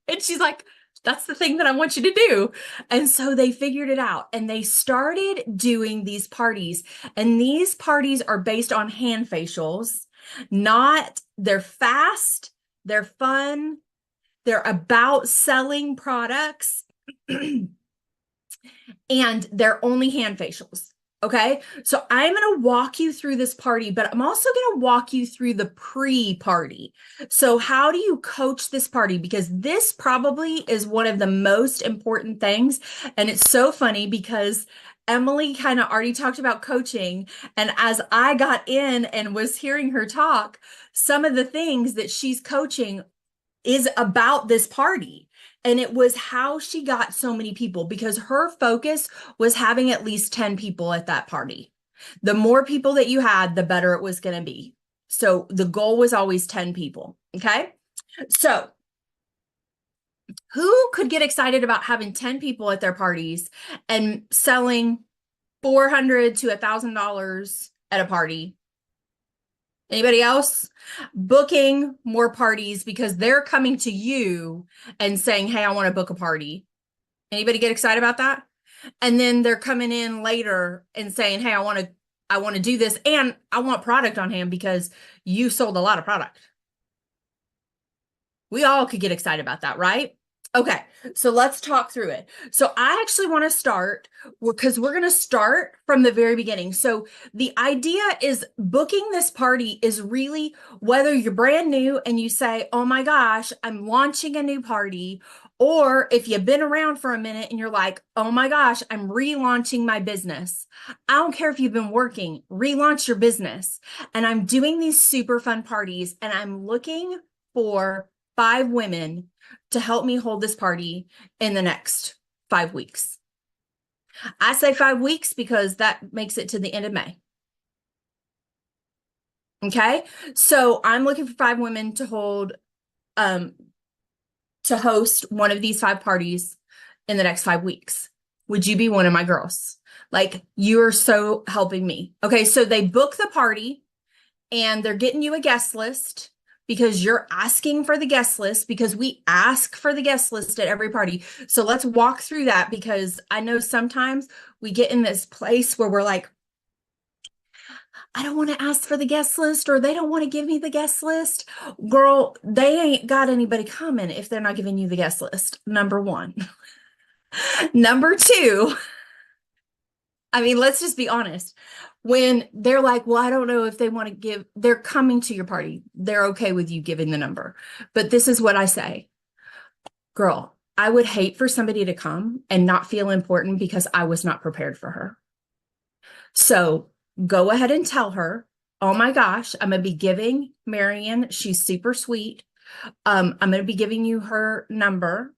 And she's like, that's the thing that I want you to do. And so they figured it out and they started doing these parties. And these parties are based on hand facials, they're fast, they're fun, They're about selling products and they're only hand facials. Okay. So I'm going to walk you through this party, but I'm also going to walk you through the pre-party. So how do you coach this party? Because this probably is one of the most important things. And it's so funny because Emily kind of already talked about coaching. And as I got in and was hearing her talk, some of the things that she's coaching is about this party. And it was how she got so many people, because her focus was having at least 10 people at that party. The more people that you had, the better it was going to be. So the goal was always 10 people. Okay. So who could get excited about having 10 people at their parties and selling $400 to $1,000 at a party? Anybody else? Booking more parties because they're coming to you and saying, hey, I want to book a party. Anybody get excited about that? And then they're coming in later and saying, hey, I want to do this and I want product on hand because you sold a lot of product. We all could get excited about that, right? Okay, so let's talk through it. So I actually want to start because we're going to start from the very beginning. So the idea is booking this party is really whether you're brand new and you say, oh my gosh, I'm launching a new party, or if you've been around for a minute and you're like, oh my gosh, I'm relaunching my business. I don't care if you've been working, relaunch your business. And I'm doing these super fun parties and I'm looking for 5 women to help me hold this party in the next 5 weeks. I say 5 weeks because that makes it to the end of May. Okay. So I'm looking for 5 women to host one of these 5 parties in the next 5 weeks. Would you be one of my girls? Like, you are so helping me. Okay. So they book the party and they're getting you a guest list, because you're asking for the guest list, because we ask for the guest list at every party. So let's walk through that, because I know sometimes we get in this place where we're like, I don't want to ask for the guest list, or they don't want to give me the guest list. Girl, they ain't got anybody coming if they're not giving you the guest list. Number 1. Number 2, I mean, let's just be honest. When they're like, well, I don't know if they want to give, they're coming to your party. They're okay with you giving the number. But this is what I say. Girl, I would hate for somebody to come and not feel important because I was not prepared for her. So go ahead and tell her, oh my gosh, I'm going to be giving Marion, she's super sweet. I'm going to be giving you her number.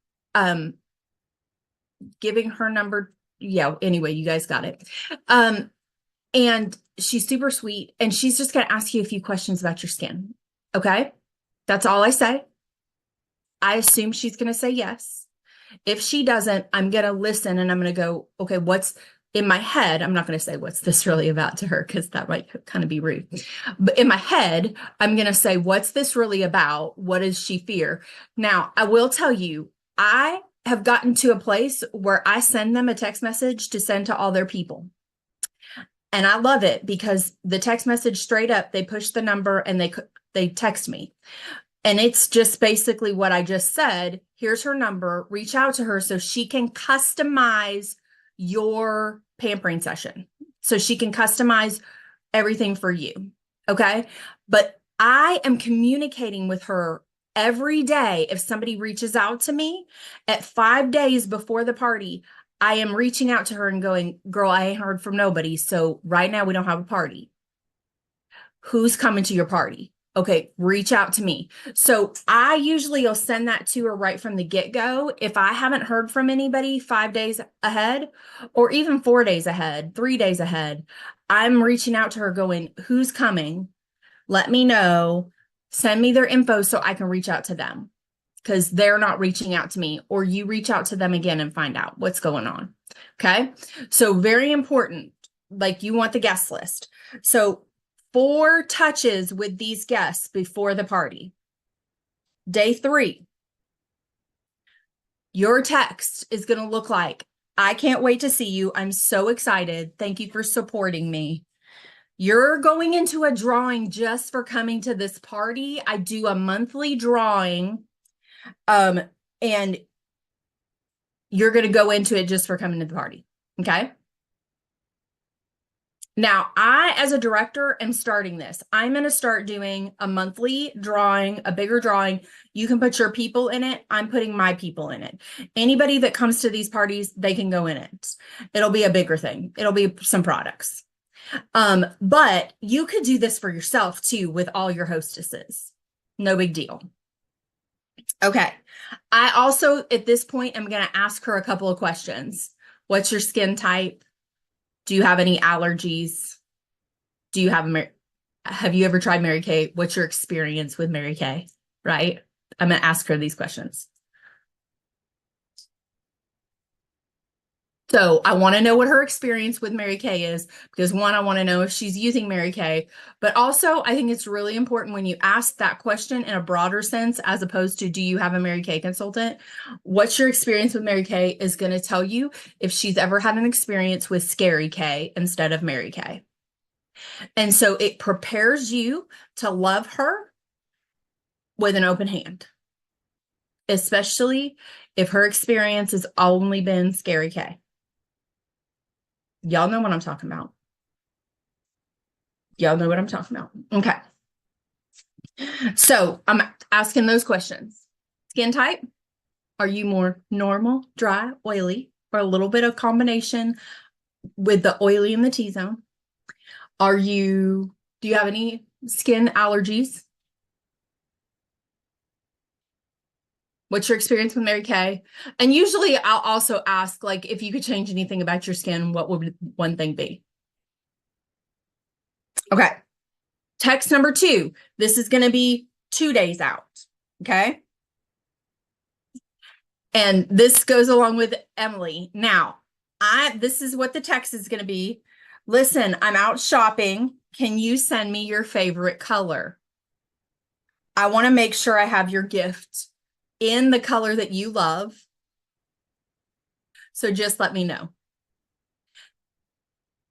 Giving her number. Yeah, anyway, you guys got it. And she's super sweet, and she's just going to ask you a few questions about your skin. Okay. That's all I say. I assume she's going to say yes. If she doesn't, I'm going to listen and I'm going to go, okay, what's in my head? I'm not going to say, what's this really about to her? Cause that might kind of be rude, but in my head, I'm going to say, what's this really about? What does she fear? Now, I will tell you, I have gotten to a place where I send them a text message to send to all their people. And I love it because the text message straight up, they push the number and they text me. And it's just basically what I just said. Here's her number, reach out to her so she can customize your pampering session. So she can customize everything for you. Okay. But I am communicating with her every day. If somebody reaches out to me at 5 days before the party, I am reaching out to her and going, girl, I ain't heard from nobody. So right now we don't have a party. Who's coming to your party? Okay, reach out to me. So I usually will send that to her right from the get-go. If I haven't heard from anybody 5 days ahead, or even 4 days ahead, 3 days ahead, I'm reaching out to her going, who's coming? Let me know. Send me their info so I can reach out to them, because they're not reaching out to me, or you reach out to them again and find out what's going on. Okay. So very important. Like, you want the guest list. So 4 touches with these guests before the party. Day 3, your text is going to look like, I can't wait to see you. I'm so excited. Thank you for supporting me. You're going into a drawing just for coming to this party. I do a monthly drawing And you're going to go into it just for coming to the party. Okay. Now, I, as a director, am starting this. I'm going to start doing a monthly drawing, a bigger drawing. You can put your people in it. I'm putting my people in it. Anybody that comes to these parties, they can go in it. It'll be a bigger thing. It'll be some products. But you could do this for yourself too with all your hostesses. No big deal. Okay. I also, at this point, am going to ask her a couple of questions. What's your skin type? Do you have any allergies? Do you have you ever tried Mary Kay? What's your experience with Mary Kay? Right? I'm going to ask her these questions. So I want to know what her experience with Mary Kay is, because one, I want to know if she's using Mary Kay, but also I think it's really important when you ask that question in a broader sense, as opposed to, do you have a Mary Kay consultant? What's your experience with Mary Kay is going to tell you if she's ever had an experience with Scary Kay instead of Mary Kay. And so it prepares you to love her with an open hand, especially if her experience has only been Scary Kay. Y'all know what I'm talking about. Y'all know what I'm talking about. Okay. So I'm asking those questions. Skin type. Are you more normal, dry, oily, or a little bit of combination with the oily and the T-zone? Do you have any skin allergies? What's your experience with Mary Kay? And usually I'll also ask, like, if you could change anything about your skin, what would one thing be? Okay. Text number 2. This is going to be 2 days out. Okay. And this goes along with Emily. Now, this is what the text is going to be. Listen, I'm out shopping. Can you send me your favorite color? I want to make sure I have your gift in the color that you love. So just let me know.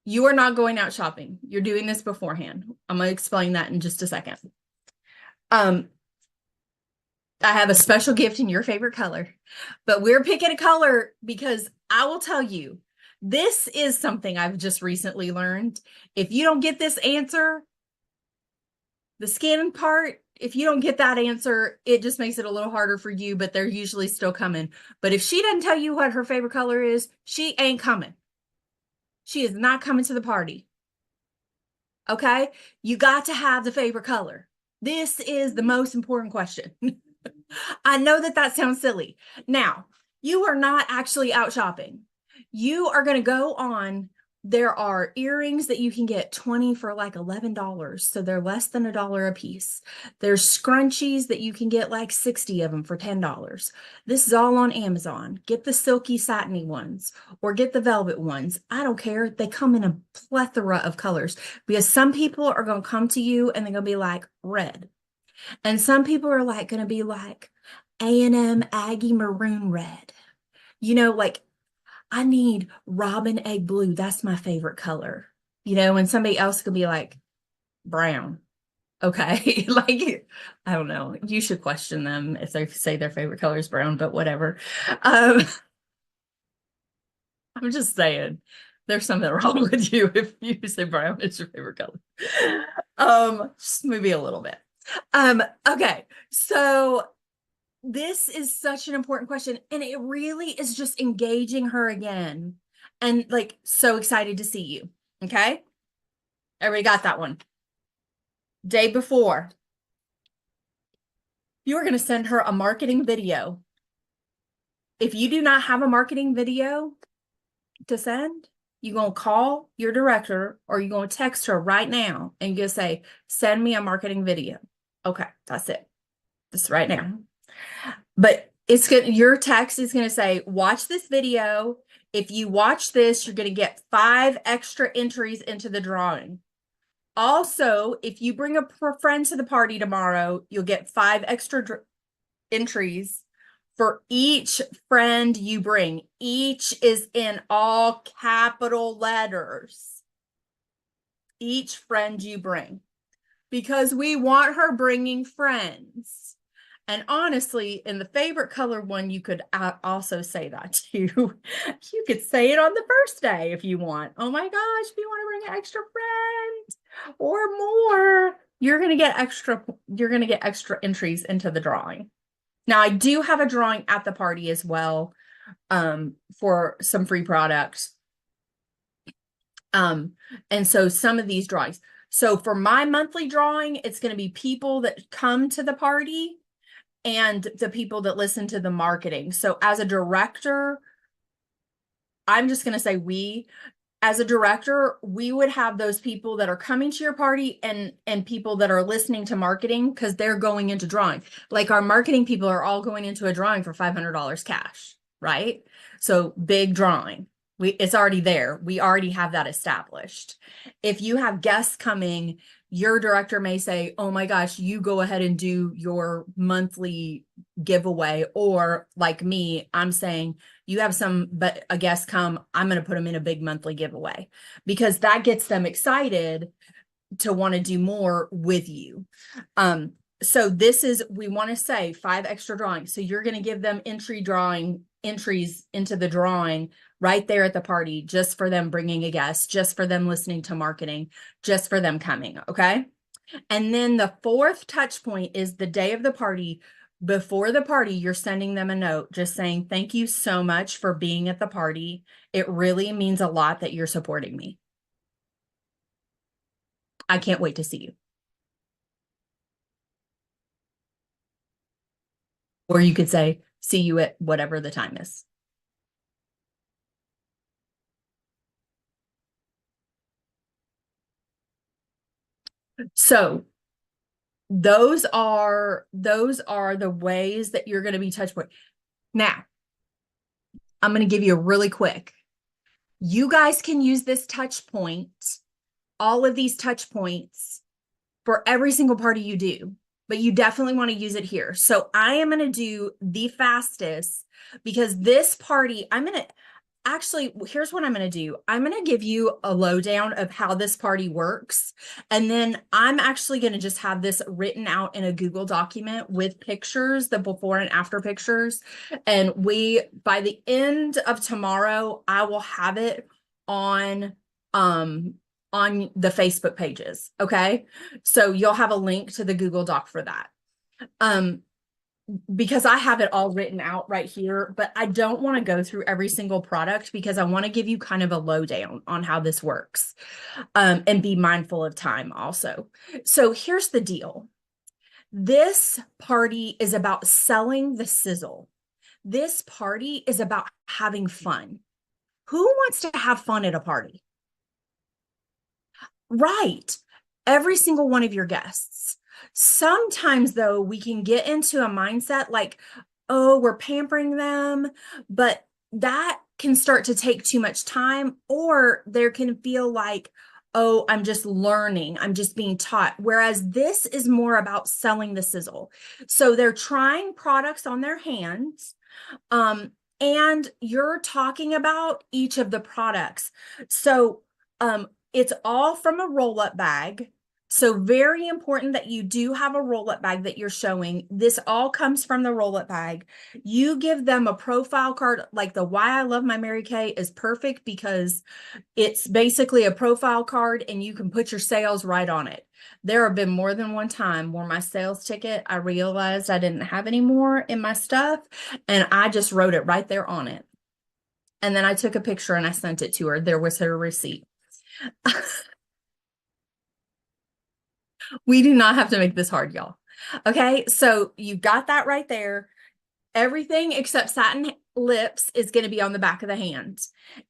You are not going out shopping. You're doing this beforehand. I'm going to explain that in just a second. I have a special gift in your favorite color, but we're picking a color because I will tell you, this is something I've just recently learned. If you don't get this answer, the skin part, if you don't get that answer, it just makes it a little harder for you, but they're usually still coming. But if she doesn't tell you what her favorite color is, she ain't coming. She is not coming to the party. Okay? You got to have the favorite color. This is the most important question. I know that sounds silly. Now, you are not actually out shopping. You are going to go on. There are earrings that you can get 20 for like $11. So they're less than $1 a piece. There's scrunchies that you can get like 60 of them for $10. This is all on Amazon. Get the silky satiny ones or get the velvet ones. I don't care. They come in a plethora of colors because some people are going to come to you and they're going to be like red. And some people are like going to be like A&M Aggie maroon red. You know, like, I need robin egg blue. That's my favorite color. You know, and somebody else could be like brown. Okay. Like, I don't know. You should question them if they say their favorite color is brown, but whatever. I'm just saying there's something wrong with you if you say brown is your favorite color. Just maybe a little bit. Okay. So this is such an important question, and it really is just engaging her again and like so excited to see you. Okay. Everybody got that one. Day before, you are going to send her a marketing video. If you do not have a marketing video to send, you're going to call your director or you're going to text her right now and you're going to say, send me a marketing video. Okay. That's it. This right now. But your text is going to say, watch this video. If you watch this, you're going to get 5 extra entries into the drawing. Also, if you bring a friend to the party tomorrow, you'll get 5 extra entries for each friend you bring. Each is in all capital letters. Each friend you bring. Because we want her bringing friends. And honestly, in the favorite color one, you could also say that too. You could say it on the first day if you want. Oh my gosh, if you want to bring an extra friend or more, you're going to get extra entries into the drawing. Now, I do have a drawing at the party as well, for some free products. And so some of these drawings. So for my monthly drawing, it's going to be people that come to the party and the people that listen to the marketing. So as a director, I'm just going to say as a director, we would have those people that are coming to your party and people that are listening to marketing because they're going into drawing. Like our marketing people are all going into a drawing for $500 cash, right? So big drawing. It's already there. We already have that established. If you have guests coming, your director may say, oh my gosh, you go ahead and do your monthly giveaway. Or like me, I'm saying you have a guest come, I'm going to put them in a big monthly giveaway because that gets them excited to want to do more with you. So we want to say 5 extra drawings. So you're going to give them entries into the drawing right there at the party, just for them bringing a guest, just for them listening to marketing, just for them coming. Okay. And then the 4th touch point is the day of the party. Before the party, you're sending them a note just saying, thank you so much for being at the party. It really means a lot that you're supporting me. I can't wait to see you. Or you could say, see you at whatever the time is. So those are the ways that you're going to be touch point. Now, I'm going to give you a really quick. You guys can use this touch point, all of these touch points for every single party you do, but you definitely want to use it here. So I am going to do the fastest because this party, here's what I'm going to do. I'm going to give you a lowdown of how this party works. And then I'm actually going to just have this written out in a Google document with pictures, the before and after pictures. And by the end of tomorrow, I will have it on the Facebook pages. Okay. So you'll have a link to the Google Doc for that. Because I have it all written out right here, but I don't want to go through every single product because I want to give you kind of a lowdown on how this works, and be mindful of time also. So here's the deal. This party is about selling the sizzle. This party is about having fun. Who wants to have fun at a party? Right. Every single one of your guests. Sometimes though, we can get into a mindset like, oh, we're pampering them, but that can start to take too much time, or there can feel like, oh, I'm just learning, I'm just being taught. Whereas this is more about selling the sizzle. So they're trying products on their hands, and you're talking about each of the products. So it's all from a roll-up bag. So very important that you do have a roll-up bag that you're showing. This all comes from the roll-up bag. You give them a profile card, like the Why I Love My Mary Kay is perfect because it's basically a profile card and you can put your sales right on it. There have been more than one time where my sales ticket, I realized I didn't have any more in my stuff and I just wrote it right there on it. And then I took a picture and I sent it to her. There was her receipt. We do not have to make this hard, y'all. Okay, so you got that right there. Everything except satin lips is going to be on the back of the hand.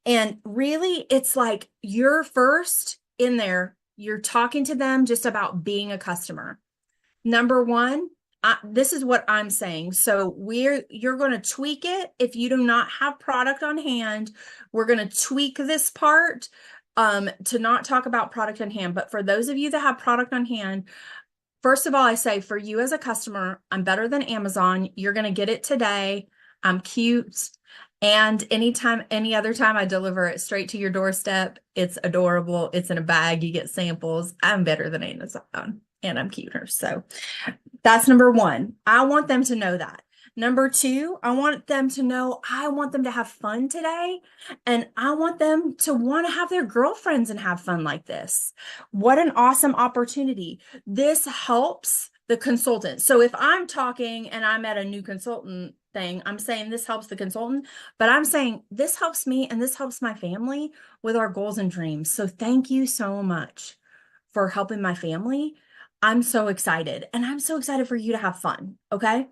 And really, it's like you're first in there. You're talking to them just about being a customer. Number one, this is what I'm saying. So you're going to tweak it. If you do not have product on hand, we're going to tweak this part to not talk about product on hand. But for those of you that have product on hand, first of all, I say for you as a customer, I'm better than Amazon. You're going to get it today. I'm cute. And any other time I deliver it straight to your doorstep. It's adorable. It's in a bag. You get samples. I'm better than Amazon and I'm cuter. So That's number one. I want them to know that. Number two, I want them to know I want them to have fun today. And I want them to want to have their girlfriends and have fun like this. What an awesome opportunity. This helps the consultant. So if I'm talking and I'm at a new consultant thing, I'm saying this helps the consultant, but I'm saying this helps me and this helps my family with our goals and dreams. So thank you so much for helping my family. I'm so excited, and I'm so excited for you to have fun. Okay.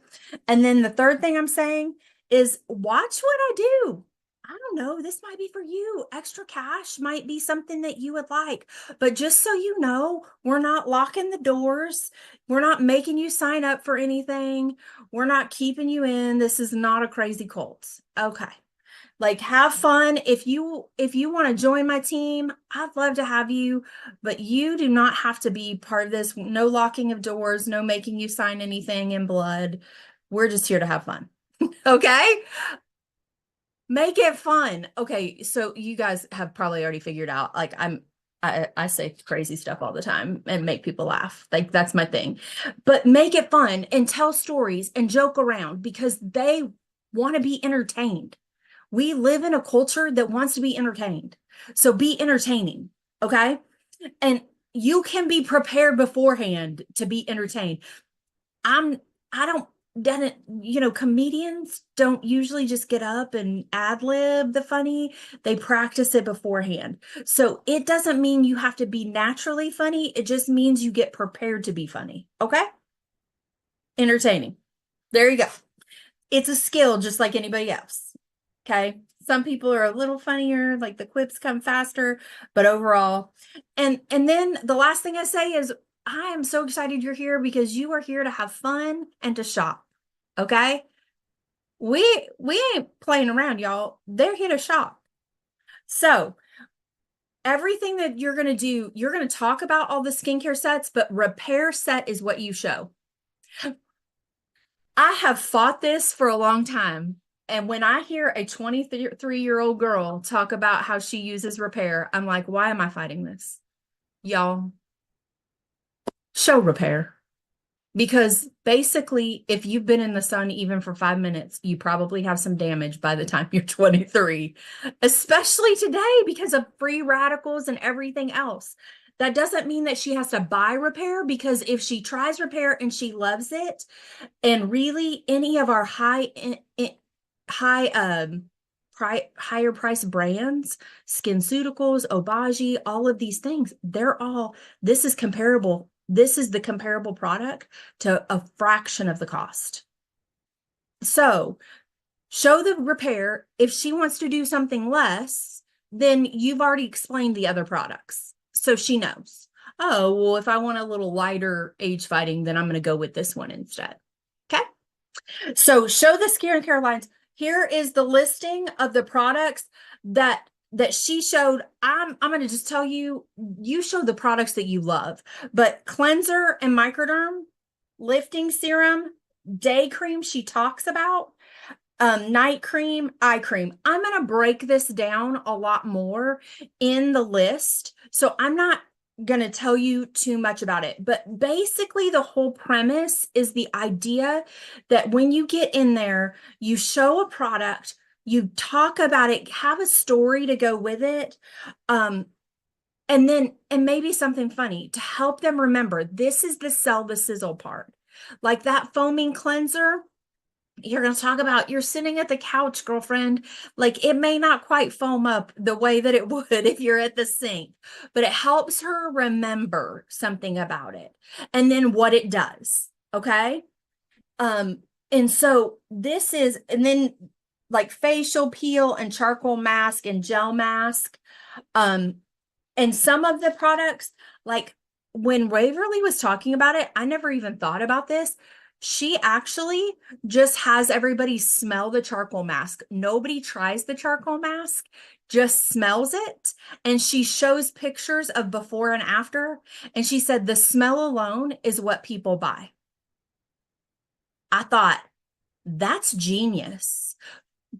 And then the third thing I'm saying is watch what I do. I don't know. This might be for you. Extra cash might be something that you would like, but just so you know, we're not locking the doors. We're not making you sign up for anything. We're not keeping you in. This is not a crazy cult. Okay. Like, have fun. If you want to join my team, I'd love to have you, but you do not have to be part of this. No locking of doors, no making you sign anything in blood. We're just here to have fun. Okay? Make it fun. Okay, so you guys have probably already figured out, like, I say crazy stuff all the time and make people laugh. Like, that's my thing. But make it fun and tell stories and joke around because they want to be entertained. We live in a culture that wants to be entertained. So be entertaining, okay? And you can be prepared beforehand to be entertained. Comedians don't usually just get up and ad lib the funny. They practice it beforehand. So it doesn't mean you have to be naturally funny. It just means you get prepared to be funny, okay? Entertaining. There you go. It's a skill just like anybody else. Okay. Some people are a little funnier, like the quips come faster, but overall. And then the last thing I say is I am so excited you're here because you are here to have fun and to shop. Okay. We ain't playing around, y'all. They're here to shop. So everything that you're going to do, you're going to talk about all the skincare sets, but repair set is what you show. I have fought this for a long time. And when I hear a 23-year-old girl talk about how she uses repair, I'm like, why am I fighting this? Y'all, show repair. Because basically, if you've been in the sun even for 5 minutes, you probably have some damage by the time you're 23, especially today because of free radicals and everything else. That doesn't mean that she has to buy repair, because if she tries repair and she loves it, and really any of our higher price brands, SkinCeuticals, Obagi, all of these things, this is comparable. This is the comparable product to a fraction of the cost. So show the repair. If she wants to do something less, then you've already explained the other products. So she knows, oh, well, if I want a little lighter age fighting, then I'm going to go with this one instead. Okay. So show the skincare lines. Here is the listing of the products that she showed. I'm going to just tell you, you show the products that you love, but cleanser and microderm, lifting serum, day cream she talks about, night cream, eye cream. I'm going to break this down a lot more in the list. So I'm not going to tell you too much about it, but basically the whole premise is the idea that when you get in there, you show a product, you talk about it, have a story to go with it. And maybe something funny to help them remember, this is the sell the sizzle part. Like that foaming cleanser, you're going to talk about, you're sitting at the couch, girlfriend. Like it may not quite foam up the way that it would if you're at the sink, but it helps her remember something about it and then what it does. Okay. And so this is, and then like facial peel and charcoal mask and gel mask. And some of the products, like when Waverly was talking about it, I never even thought about this. She actually just has everybody smell the charcoal mask. Nobody tries the charcoal mask, just smells it. And she shows pictures of before and after. And she said the smell alone is what people buy. I thought, that's genius.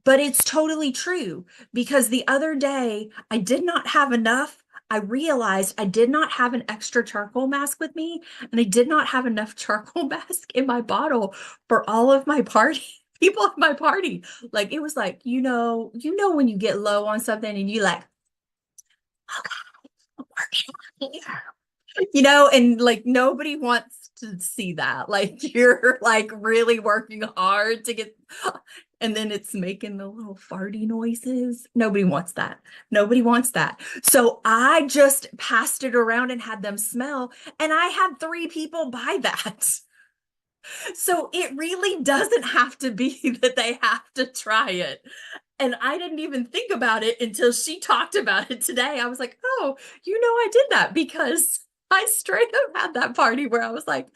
But it's totally true, because the other day I did not have enough I realized I did not have an extra charcoal mask with me, and I did not have enough charcoal mask in my bottle for all of my party people at my party. Like it was like, when you get low on something and you like, okay, I'm working on here. And like nobody wants to see that. Like you're like really working hard to get, and then it's making the little farty noises. Nobody wants that. Nobody wants that. So I just passed it around and had them smell, and I had 3 people buy that. So it really doesn't have to be that they have to try it. And I didn't even think about it until she talked about it today. I was like, oh, I did that because I straight up had that party where I was like,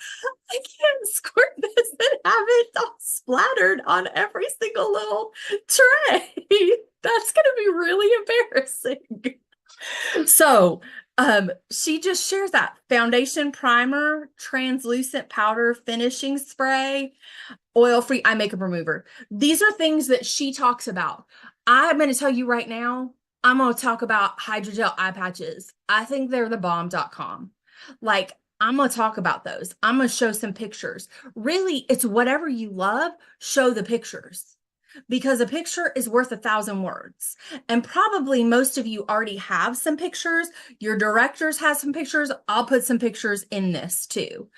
I can't squirt this and have it all splattered on every single little tray. That's going to be really embarrassing. So she just shares that foundation, primer, translucent powder, finishing spray, oil-free eye makeup remover. These are things that she talks about. I'm going to tell you right now, I'm going to talk about hydrogel eye patches. I think they're the bomb.com. Like, I'm going to talk about those. I'm going to show some pictures. Really, it's whatever you love, show the pictures. Because a picture is worth 1,000 words. And probably most of you already have some pictures. Your directors have some pictures. I'll put some pictures in this too.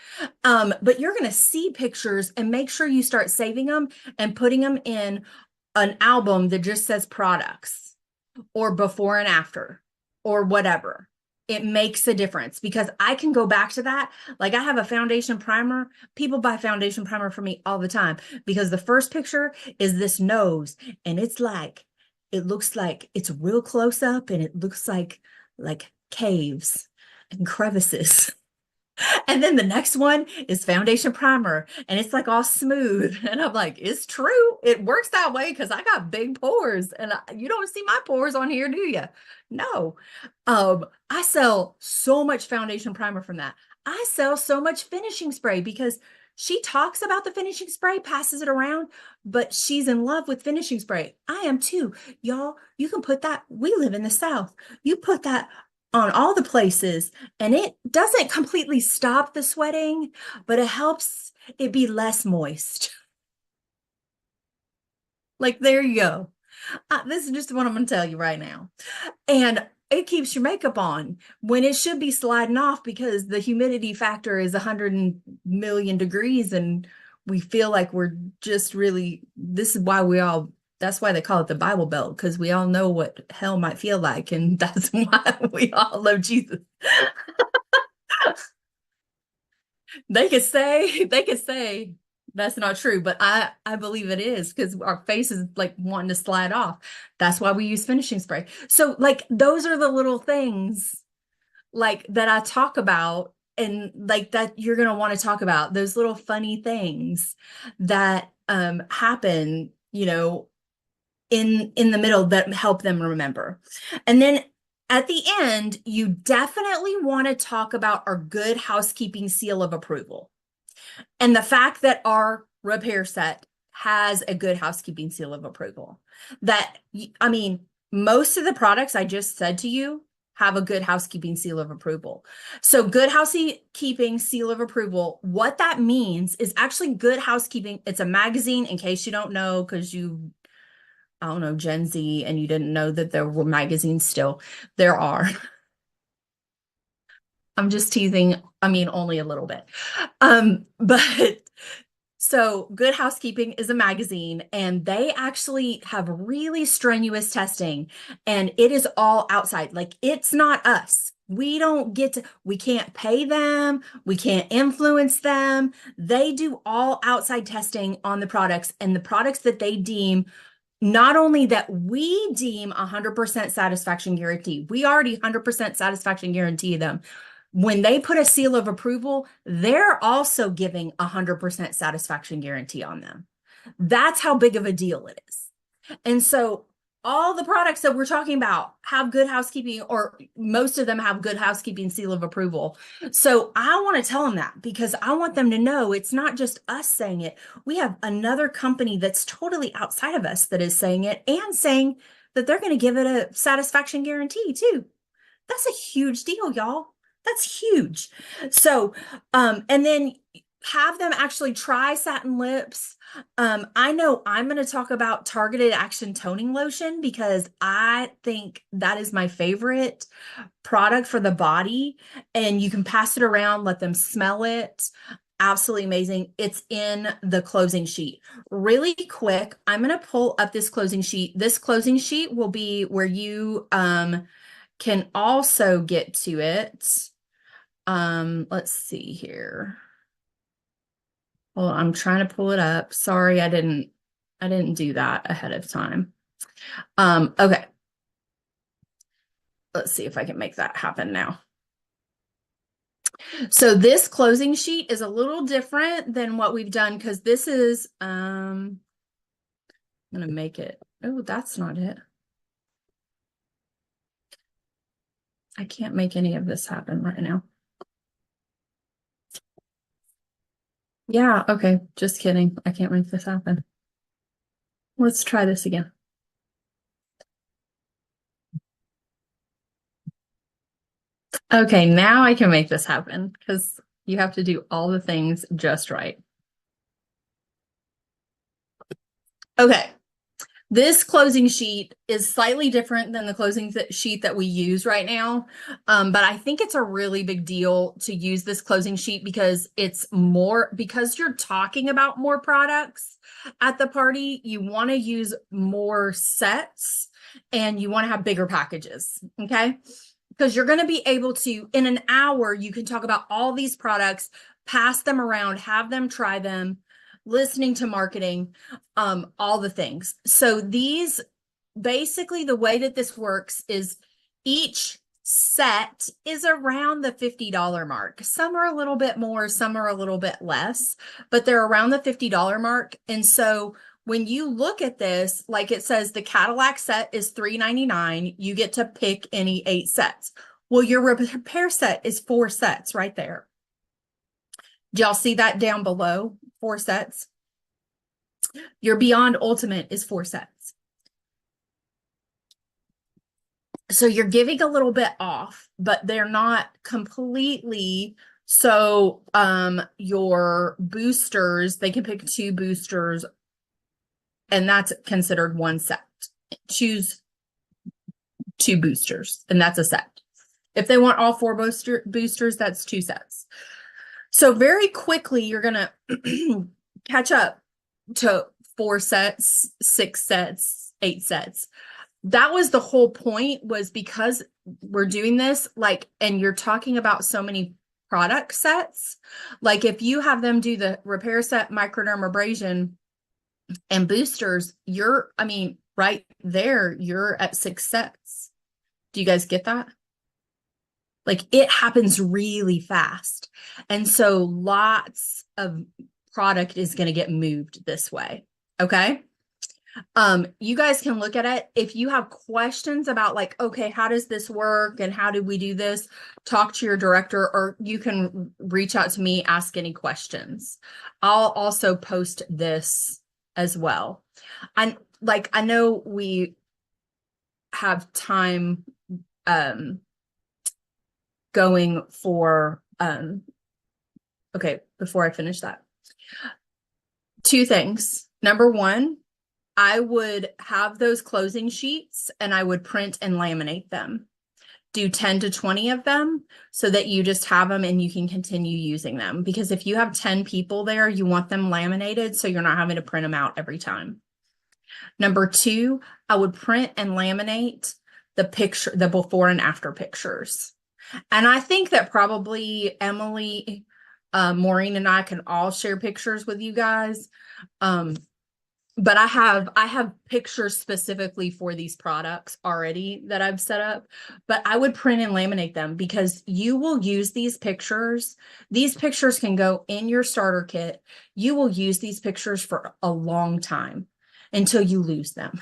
But you're going to see pictures and make sure you start saving them and putting them in an album that just says products or before and after or whatever. It makes a difference because I can go back to that. Like I have a foundation primer. People buy foundation primer for me all the time because the first picture is this nose and it looks like it's real close up and it looks like caves and crevices. And then the next one is foundation primer and it's like all smooth. And I'm like, it's true. It works that way because I got big pores and you don't see my pores on here, do you? No. I sell so much foundation primer from that. I sell so much finishing spray because she talks about the finishing spray, passes it around, but she's in love with finishing spray. I am too. Y'all, you can put that. We live in the South. You put that on all the places and it doesn't completely stop the sweating, but it helps it be less moist. Like, there you go. This is just what I'm going to tell you right now. And it keeps your makeup on when it should be sliding off because the humidity factor is 100 million degrees and we feel like we're just really, that's why they call it the Bible Belt, because we all know what hell might feel like, and that's why we all love Jesus. They could say that's not true, but I believe it is because our face is like wanting to slide off. That's why we use finishing spray. So like those are the little things like that I talk about and like that you're going to want to talk about, those little funny things that happen, in the middle that help them remember. And then at the end, you definitely want to talk about our good housekeeping seal of approval. And the fact that our repair set has a good housekeeping seal of approval. Most of the products I just said to you have a good housekeeping seal of approval. So good housekeeping seal of approval, what that means is actually Good Housekeeping. It's a magazine, in case you don't know, because I don't know, Gen Z, and you didn't know that there were magazines still. There are. I'm just teasing. Only a little bit. But so Good Housekeeping is a magazine and they actually have really strenuous testing and it is all outside. Like it's not us. We can't pay them. We can't influence them. They do all outside testing on the products and the products that they deem, not only that we deem 100% satisfaction guarantee, we already 100% satisfaction guarantee them. When they put a seal of approval, they're also giving 100% satisfaction guarantee on them. That's how big of a deal it is. And so all the products that we're talking about have Good Housekeeping, or most of them have Good Housekeeping seal of approval. So I want to tell them that because I want them to know it's not just us saying it. We have another company that's totally outside of us that is saying it and saying that they're going to give it a satisfaction guarantee too. That's a huge deal, y'all. That's huge. So, and then have them actually try satin lips. I know I'm going to talk about targeted action toning lotion because I think that is my favorite product for the body, and you can pass it around, let them smell it. Absolutely amazing. It's in the closing sheet. Really quick, I'm going to pull up this closing sheet. This closing sheet will be where you can also get to it. Let's see here. Well, I'm trying to pull it up. Sorry, I didn't do that ahead of time. Okay. Let's see if I can make that happen now. So this closing sheet is a little different than what we've done because this is, I'm going to make it. Oh, that's not it. I can't make any of this happen right now. Yeah, okay, just kidding. I can't make this happen. Let's try this again. Okay, now I can make this happen because you have to do all the things just right. Okay, this closing sheet is slightly different than the closing sheet that we use right now, but I think it's a really big deal to use this closing sheet because it's more, because you're talking about more products at the party, you want to use more sets and you want to have bigger packages, okay? Because you're going to be able to, in an hour, you can talk about all these products, pass them around, have them try them, listening to marketing, all the things. So these, basically the way that this works is each set is around the $50 mark. Some are a little bit more, some are a little bit less, but they're around the $50 mark. And so when you look at this, like it says, the Cadillac set is $3.99. You get to pick any 8 sets. Well, your repair set is 4 sets right there. Do y'all see that down below? 4 sets. Your Beyond Ultimate is 4 sets. So you're giving a little bit off, but they're not completely. So your boosters, they can pick 2 boosters, and that's considered 1 set. Choose 2 boosters, and that's a set. If they want all 4 boosters, that's 2 sets. So very quickly, you're going to catch up to 4 sets, 6 sets, 8 sets. That was the whole point, was because we're doing this, like, and you're talking about so many product sets. Like if you have them do the repair set, microdermabrasion, and boosters, you're, I mean, right there, you're at 6 sets. Do you guys get that? Like it happens really fast. And so lots of product is going to get moved this way. Okay. You guys can look at it. If you have questions about like, okay, how does this work? And how do we do this? Talk to your director, or you can reach out to me, ask any questions. I'll also post this as well. I know we have time, going for, okay, before I finish that, 2 things. Number 1, I would have those closing sheets and I would print and laminate them. Do 10 to 20 of them so that you just have them and you can continue using them. Because if you have 10 people there, you want them laminated so you're not having to print them out every time. Number 2, I would print and laminate the before and after pictures. And I think that probably Emily, Maureen, and I can all share pictures with you guys. But I have pictures specifically for these products already that I've set up, but I would print and laminate them because you will use these pictures. These pictures can go in your starter kit. You will use these pictures for a long time until you lose them.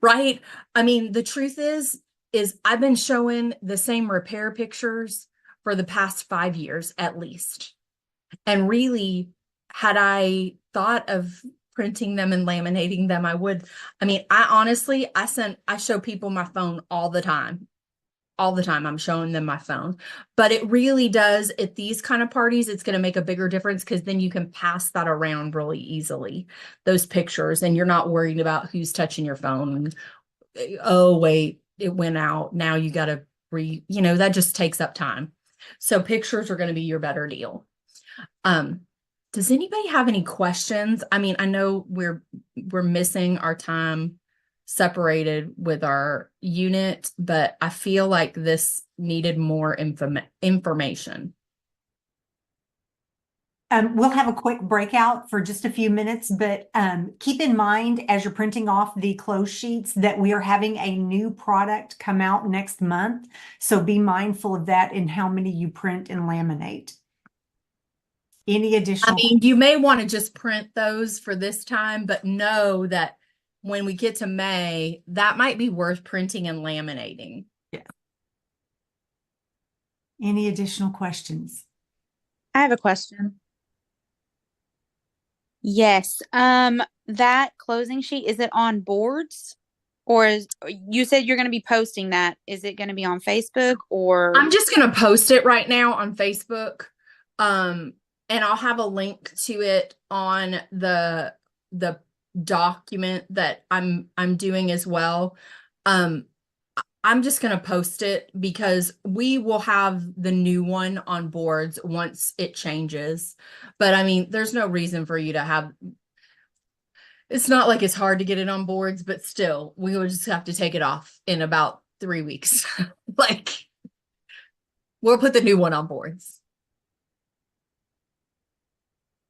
Right? I mean, the truth is I've been showing the same repair pictures for the past 5 years at least. And really, had I thought of printing them and laminating them, I would. I mean, I honestly, I show people my phone all the time. all the time. I'm showing them my phone. But it really does, at these kind of parties, it's going to make a bigger difference because then you can pass that around really easily, those pictures, and you're not worried about who's touching your phone. Oh, wait, it went out. Now you got to that just takes up time. So pictures are going to be your better deal. Does anybody have any questions? I mean, I know we're missing our time separated with our unit, but I feel like this needed more information. We'll have a quick breakout for just a few minutes, but keep in mind as you're printing off the close sheets that we are having a new product come out next month. So be mindful of that in how many you print and laminate. Any additional? I mean, you may want to just print those for this time, but know that when we get to May, that might be worth printing and laminating. Yeah. Any additional questions? I have a question. Yes. That closing sheet, is it on boards? Or you said you're going to be posting that. Is it going to be on Facebook or? I'm just going to post it right now on Facebook. And I'll have a link to it on the document that I'm doing as well. I'm just going to post it because we will have the new one on boards once it changes. But I mean, there's no reason for you to have, it's not like it's hard to get it on boards, but still, we will just have to take it off in about 3 weeks. Like, we'll put the new one on boards.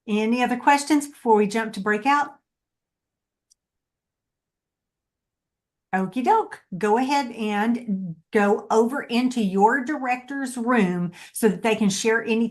Any other questions before we jump to breakout? Okie doke. Go ahead and go over into your director's room so that they can share anything